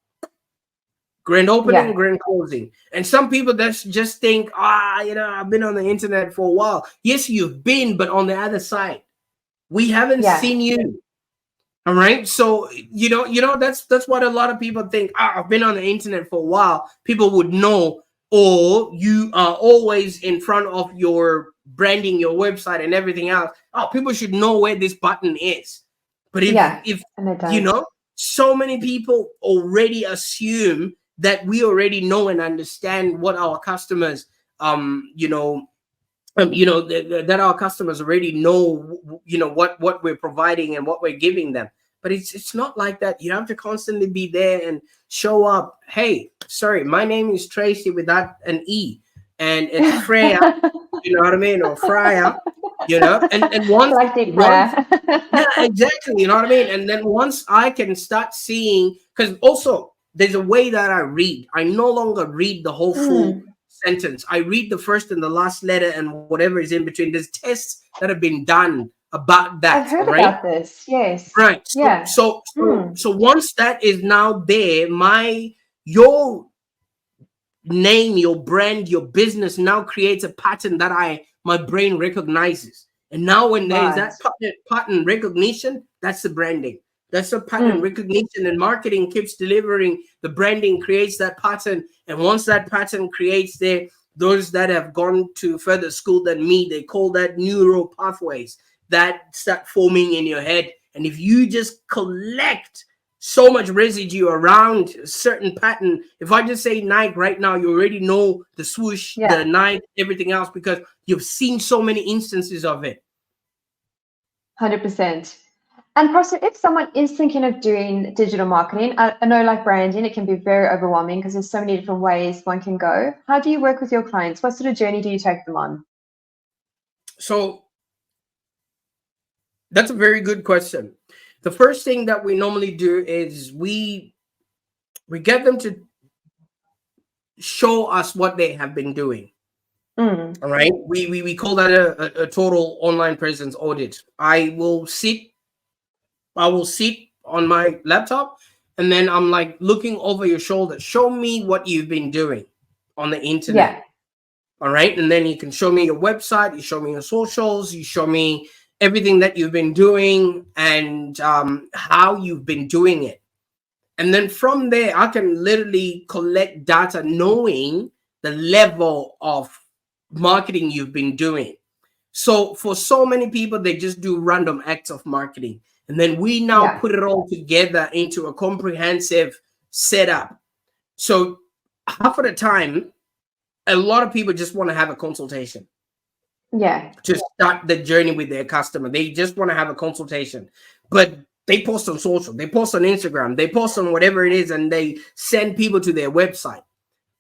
Grand opening, grand closing. And some people just think, you know, I've been on the internet for a while. Yes, you've been, but on the other side, we haven't seen you. All right. So, you know, that's what a lot of people think. I've been on the internet for a while. People would know, or you are always in front of your branding, your website and everything else. People should know where this button is. But if you know, so many people already assume that we already know and understand what our customers, that our customers already know, you know, what we're providing and what we're giving them. But it's not like that. You have to constantly be there and show up. Hey, sorry, my name is Tracy without an E, and it's Freya. You know what I mean? Or Fryer. You know, and once, yeah, exactly. You know what I mean? And then once I can start seeing, because also there's a way that I read. I no longer read the whole full sentence. I read the first and the last letter and whatever is in between. There's tests that have been done about that. I've heard about this. Yes. Right. So, so once that is now there, your name, your brand, your business now creates a pattern that my brain recognizes. And now when there's that pattern recognition, that's the branding. That's a pattern recognition, and marketing keeps delivering. The branding creates that pattern. And once that pattern creates those that have gone to further school than me, they call that neural pathways that start forming in your head. And if you just collect so much residue around a certain pattern, if I just say Nike right now, you already know the swoosh, the Nike, everything else, because you've seen so many instances of it. 100%. And Prosper, if someone is thinking of doing digital marketing, I know like branding, it can be very overwhelming because there's so many different ways one can go. How do you work with your clients? What sort of journey do you take them on? So that's a very good question. The first thing that we normally do is we get them to show us what they have been doing. All right. We call that a total online presence audit. I will sit on my laptop, and then I'm like looking over your shoulder. Show me what you've been doing on the internet. All right. And then you can show me your website, you show me your socials, you show me everything that you've been doing and how you've been doing it. And then from there, I can literally collect data knowing the level of marketing you've been doing. So for so many people, they just do random acts of marketing. And then we now put it all together into a comprehensive setup. So half of the time, a lot of people just want to have a consultation. To start the journey with their customer. They just want to have a consultation. But they post on social, they post on Instagram, they post on whatever it is, and they send people to their website.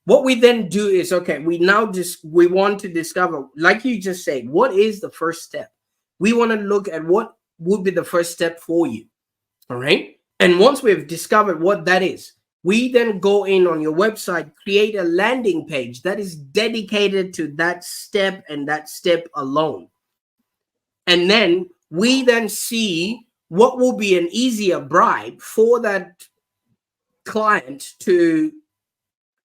What we then do is, okay, we want to discover, like you just said, what is the first step? We want to look at what would be the first step for you. All right. And once we've discovered what that is, we then go in on your website, create a landing page that is dedicated to that step and that step alone. And then we then see what will be an easier bribe for that client to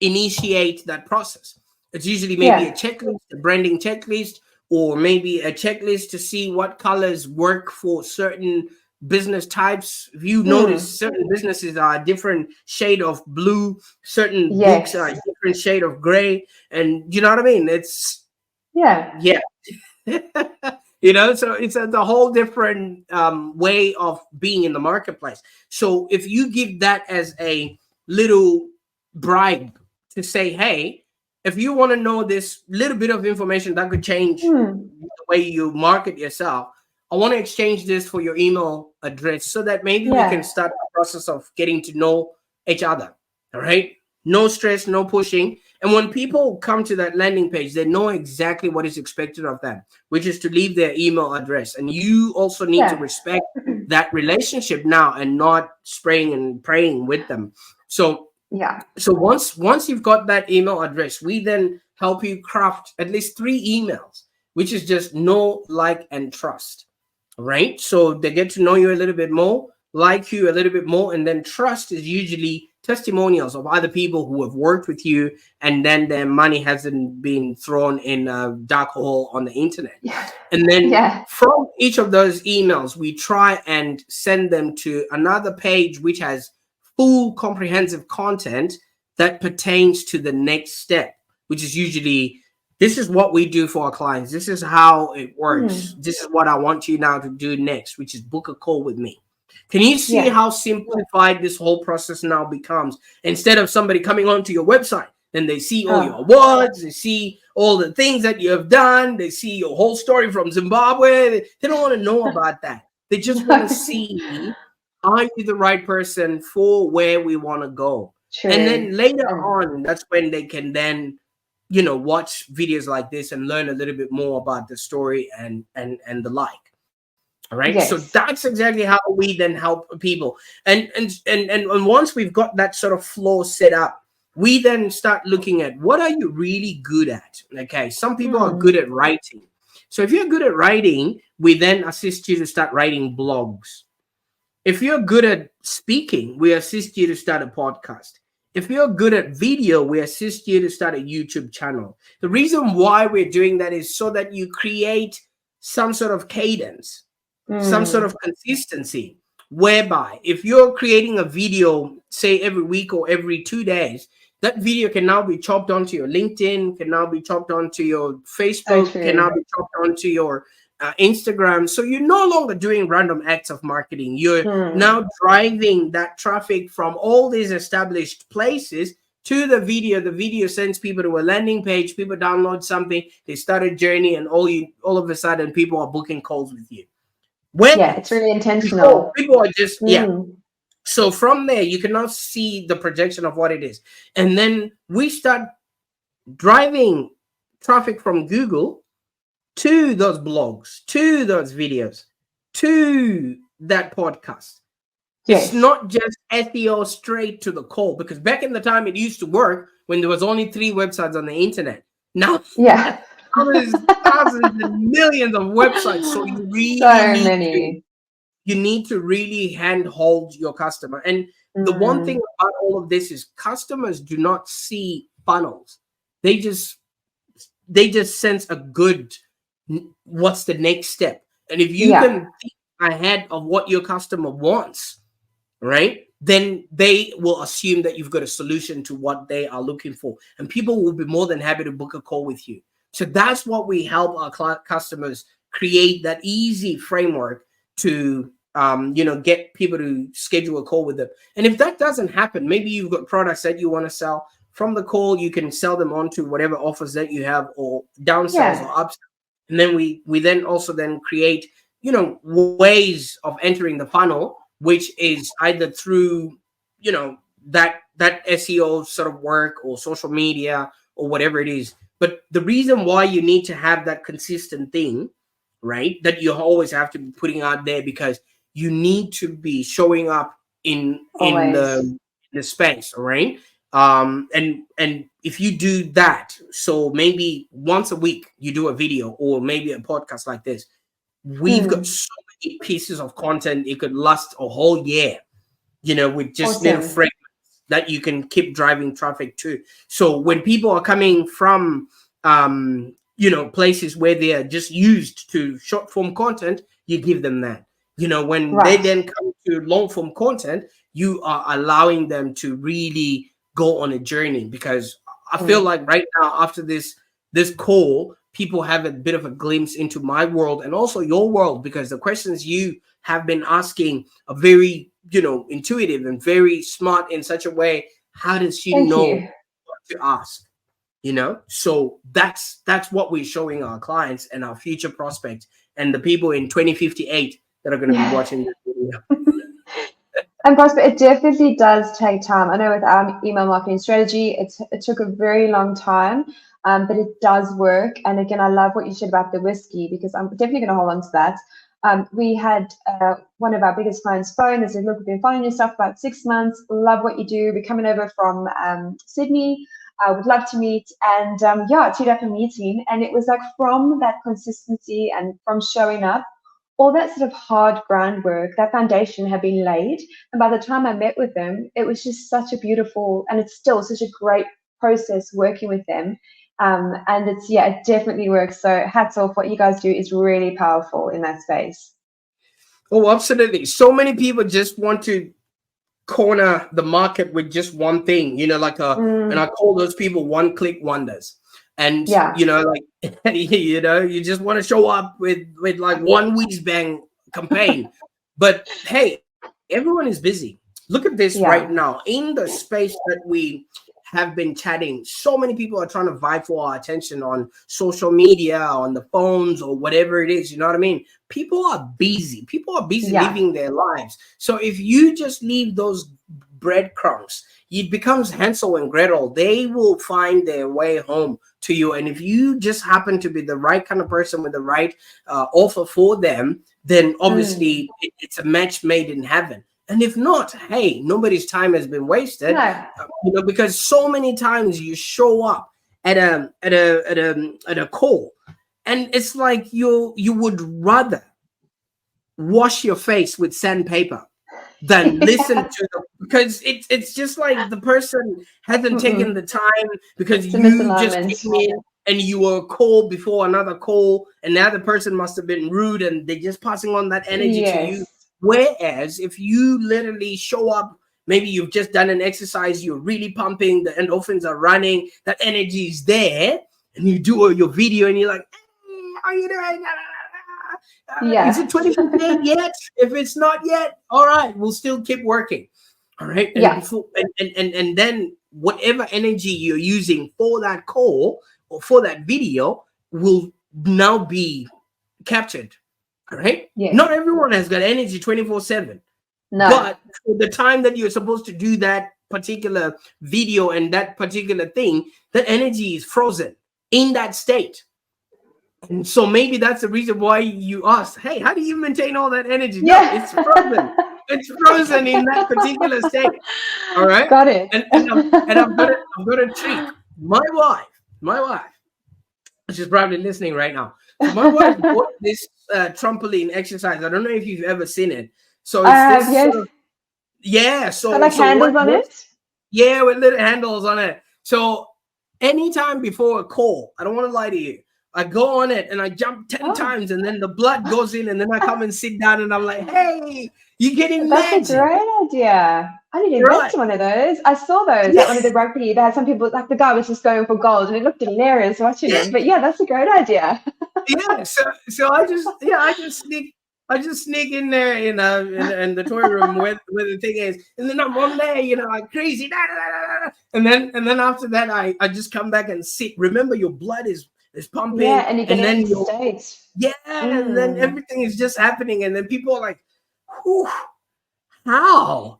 initiate that process. It's usually maybe a checklist, a branding checklist, or maybe a checklist to see what colors work for certain business types. If you notice, certain businesses are a different shade of blue, certain books are a different shade of gray, and you know what I mean? It's you know, so it's the whole different way of being in the marketplace. So if you give that as a little bribe to say, hey, if you want to know this little bit of information that could change the way you market yourself, I want to exchange this for your email address so that maybe we can start the process of getting to know each other. All right. No stress, no pushing. And when people come to that landing page, they know exactly what is expected of them, which is to leave their email address. And you also need to respect that relationship now and not spraying and praying with them. So once you've got that email address, we then help you craft at least 3 emails, which is just know, like, and trust, right? So they get to know you a little bit more, like you a little bit more, and then trust is usually testimonials of other people who have worked with you, and then their money hasn't been thrown in a dark hole on the internet. And then from each of those emails, we try and send them to another page which has full comprehensive content that pertains to the next step, which is usually, this is what we do for our clients, this is how it works, this is what I want you now to do next, which is book a call with me. Can you see how simplified this whole process now becomes? Instead of somebody coming onto your website, then they see all your awards, they see all the things that you have done, they see your whole story from Zimbabwe. They don't want to know about that. They just want to see, are you the right person for where we want to go? And then later on, that's when they can then, you know, watch videos like this and learn a little bit more about the story and the like. All right. So that's exactly how we then help people. And once we've got that sort of flow set up, we then start looking at, what are you really good at? Okay. Some people are good at writing. So if you're good at writing, we then assist you to start writing blogs. If you're good at speaking, we assist you to start a podcast. If you're good at video, we assist you to start a YouTube channel. The reason why we're doing that is so that you create some sort of cadence, some sort of consistency, whereby if you're creating a video, say every week or every 2 days, that video can now be chopped onto your LinkedIn, can now be chopped onto your Facebook, can now be chopped onto your Instagram. So you're no longer doing random acts of marketing. You're now driving that traffic from all these established places to the video. The video sends people to a landing page, people download something, they start a journey, and all of a sudden people are booking calls with you. It's really intentional. People are just So from there, you can now see the projection of what it is. And then we start driving traffic from Google to those blogs, to those videos, to that podcast. It's not just SEO straight to the call, because back in the time it used to work when there was only 3 websites on the internet. Now, there's thousands and millions of websites. So you really need to really handhold your customer. And the one thing about all of this is customers do not see funnels. They just sense a good, what's the next step? And if you can think ahead of what your customer wants, right, then they will assume that you've got a solution to what they are looking for. And people will be more than happy to book a call with you. So that's what we help our customers create, that easy framework to get people to schedule a call with them. And if that doesn't happen, maybe you've got products that you want to sell. From the call, you can sell them on to whatever offers that you have, or downsells or upsells. And then we then also then create, ways of entering the funnel, which is either through, that SEO sort of work, or social media, or whatever it is. But the reason why you need to have that consistent thing, right, that you always have to be putting out there, because you need to be showing up in the space, right? And if you do that, so maybe once a week you do a video, or maybe a podcast like this, we've got so many pieces of content, it could last a whole year, with just little fragments that you can keep driving traffic to. So when people are coming from places where they are just used to short form content, you give them that. When they then come to long form content, you are allowing them to really go on a journey. Because I feel like right now, after this call, people have a bit of a glimpse into my world and also your world, because the questions you have been asking are very, intuitive and very smart in such a way. How does she know what to ask? So that's what we're showing our clients and our future prospects and the people in 2058 that are going to be watching this video. And Prosper, it definitely does take time. I know with our email marketing strategy, it took a very long time, but it does work. And again, I love what you said about the whiskey, because I'm definitely going to hold on to that. We had one of our biggest clients phone. They said, look, we've been following your stuff about 6 months. Love what you do. We're coming over from Sydney. I would love to meet. And teed up a meeting. And it was like from that consistency and from showing up, all that sort of hard groundwork, that foundation had been laid. And by the time I met with them, it was just such a beautiful, and it's still such a great process working with them. And it definitely works. So hats off. What you guys do is really powerful in that space. Oh, absolutely. So many people just want to corner the market with just one thing, and I call those people one-click wonders. And you just want to show up with like one whiz bang campaign. But hey, everyone is busy. Look at this right now in the space that we have been chatting. So many people are trying to vie for our attention on social media, on the phones, or whatever it is. You know what I mean? People are busy. People are busy living their lives. So if you just leave those breadcrumbs, it becomes Hansel and Gretel. They will find their way home to you. And if you just happen to be the right kind of person with the right offer for them, then obviously it's a match made in heaven. And if not, hey, nobody's time has been wasted. No. Because so many times you show up at a call, and it's like you would rather wash your face with sandpaper than listen to them, because it's just like the person hasn't taken the time, because you just came in and you were called before another call, and the other person must have been rude and they're just passing on that energy to you. Whereas if you literally show up, maybe you've just done an exercise, you're really pumping, the endorphins are running, that energy is there, and you do your video and you're like, hey, how are you doing? Is it 20% yet? If it's not yet, all right, we'll still keep working. All right. And then whatever energy you're using for that call or for that video will now be captured. All right. Yes. Not everyone has got energy 24/7. No. But for the time that you're supposed to do that particular video and that particular thing, the energy is frozen in that state. And so maybe that's the reason why you asked, hey, how do you maintain all that energy? No, it's frozen. It's frozen in that particular state. All right. Got it. And I'm gonna treat my wife. She's probably listening right now. So my wife bought this trampoline exercise. I don't know if you've ever seen it. So it's this. So like handles on it. Yeah, with little handles on it. So anytime before a call, I don't want to lie to you, I go on it and I jump 10 times, and then the blood goes in, and then I come and sit down and I'm like, hey, you're getting magic. That's a great idea. I need to invest in one of those. I saw those at one of the rugby. They had some people, like the guy was just going for gold, and it looked hilarious watching him. But yeah, that's a great idea. So I just sneak in there in the toy room where the thing is, and then I'm on there, like crazy, and then after that I just come back and sit. Remember, your blood is pumping, and you get into the state. And then everything is just happening, and then people are like, whew, how?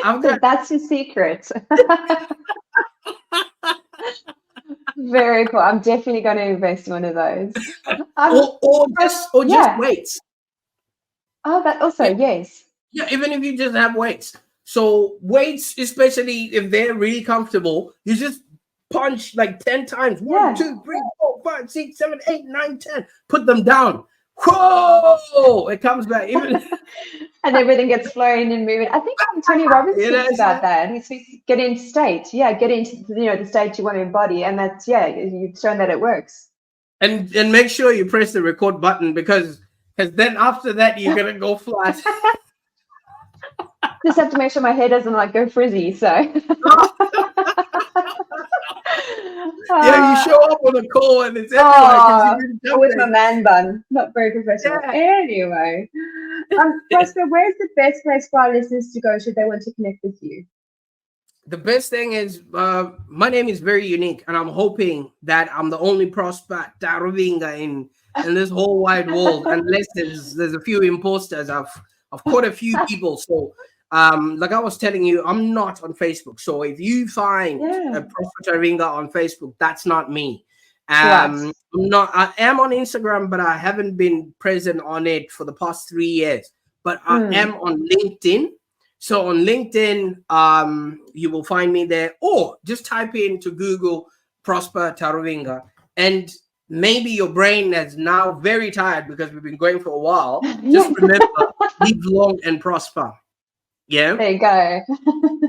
That's your secret. Very cool. I'm definitely going to invest in one of those. Or just weights. Oh, that also, yes. Yeah, even if you just have weights. So weights, especially if they're really comfortable, you just punch like 10 times. 1, 2, 3, 4, 5, 6, 7, 8, 9, 10. Put them down. Whoa! It comes back. And everything gets flowing and moving. I think Tony Robbins speaks about that. He speaks, get into state. Yeah, get into the state you want to embody. And that's, you've shown that it works. And make sure you press the record button, because then after that, you're going to go flat. Just have to make sure my hair doesn't go frizzy. So. You show up on a call and it's everywhere. With my man bun. Not very professional. Yeah. Anyway. Prosper, where's the best place for our listeners to go should they want to connect with you? The best thing is, my name is very unique, and I'm hoping that I'm the only Prosper Taruvinga in this whole wide world, unless there's a few imposters. I've caught a few people. So like I was telling you, I'm not on Facebook. So if you find a Prosper Taruvinga on Facebook, that's not me. Right. I am on Instagram, but I haven't been present on it for the past 3 years. But I am on LinkedIn. So on LinkedIn, you will find me there, or just type into Google Prosper Taruvinga, and maybe your brain is now very tired because we've been going for a while. Just Yes. remember, live long and prosper. Yeah. There you go.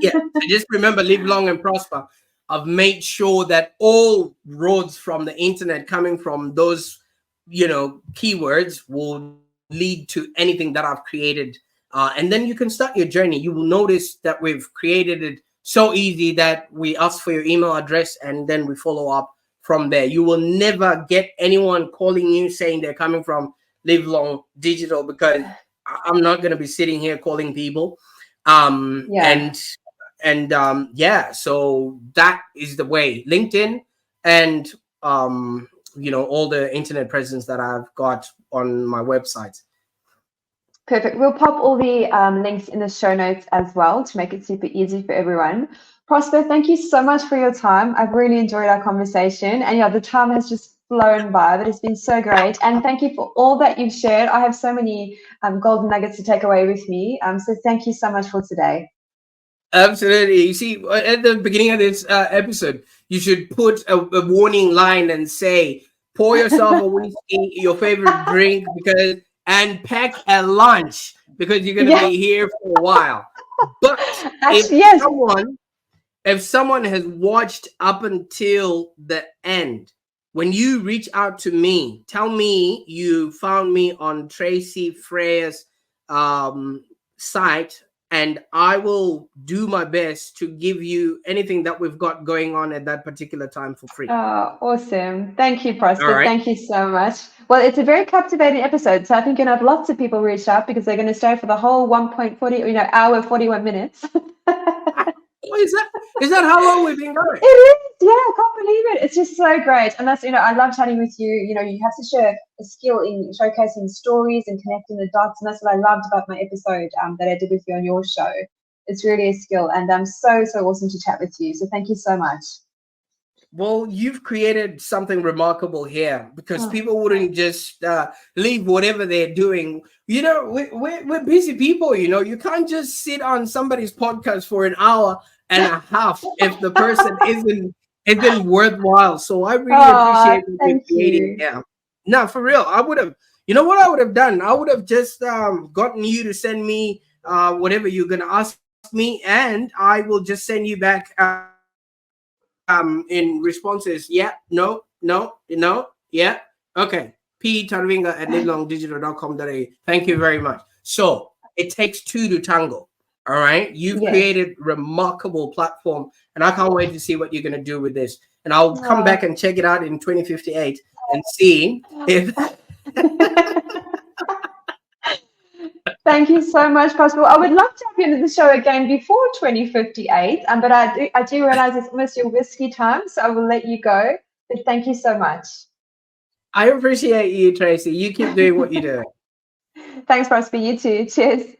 Yeah. So just remember, live long and prosper. I've made sure that all roads from the internet coming from those, keywords will lead to anything that I've created. And then you can start your journey. You will notice that we've created it so easy that we ask for your email address and then we follow up from there. You will never get anyone calling you saying they're coming from Live Long Digital, because I'm not going to be sitting here calling people. Yeah. And so that is the way. LinkedIn and all the internet presence that I've got on my website. Perfect. We'll pop all the links in the show notes as well to make it super easy for everyone. Prosper, thank you so much for your time. I've really enjoyed our conversation, and yeah, the time has just flown by, but it's been so great. And thank you for all that you've shared. I have so many golden nuggets to take away with me. So thank you so much for today. Absolutely. You see, at the beginning of this episode, you should put a warning line and say, pour yourself a whiskey, your favorite drink, and pack a lunch, because you're going to be here for a while. But Actually, yes. if someone has watched up until the end, when you reach out to me, tell me you found me on Tracy Fryer's site, and I will do my best to give you anything that we've got going on at that particular time for free. Oh, awesome. Thank you, Prosper. Right. Thank you so much. Well, it's a very captivating episode. So I think you're going to have lots of people reach out because they're going to stay for the whole 1.40, hour, 41 minutes. Is that how long we've been going? It is. Yeah, I can't believe it. It's just so great. And that's, I love chatting with you. You have such a skill in showcasing stories and connecting the dots. And that's what I loved about my episode that I did with you on your show. It's really a skill. And I'm so awesome to chat with you. So thank you so much. Well, you've created something remarkable here, because people wouldn't just leave whatever they're doing. We're busy people. You can't just sit on somebody's podcast for an hour and a half if the person isn't worthwhile. So I really appreciate what you're creating. Yeah, no, for real. I would have. You know what I would have done? I would have just gotten you to send me whatever you're gonna ask me, and I will just send you back. In responses, yeah, no, yeah, okay. p.taruvinga@livelongdigital.com.au. Thank you very much. So it takes two to tango. All right, you've created remarkable platform, and I can't wait to see what you're going to do with this. And I'll come back and check it out in 2058 and see if. Thank you so much, Prosper. I would love to have you into the show again before 2058, but I do realize it's almost your whiskey time, so I will let you go. But thank you so much. I appreciate you, Tracy. You keep doing what you do. Thanks, Prosper. You too. Cheers.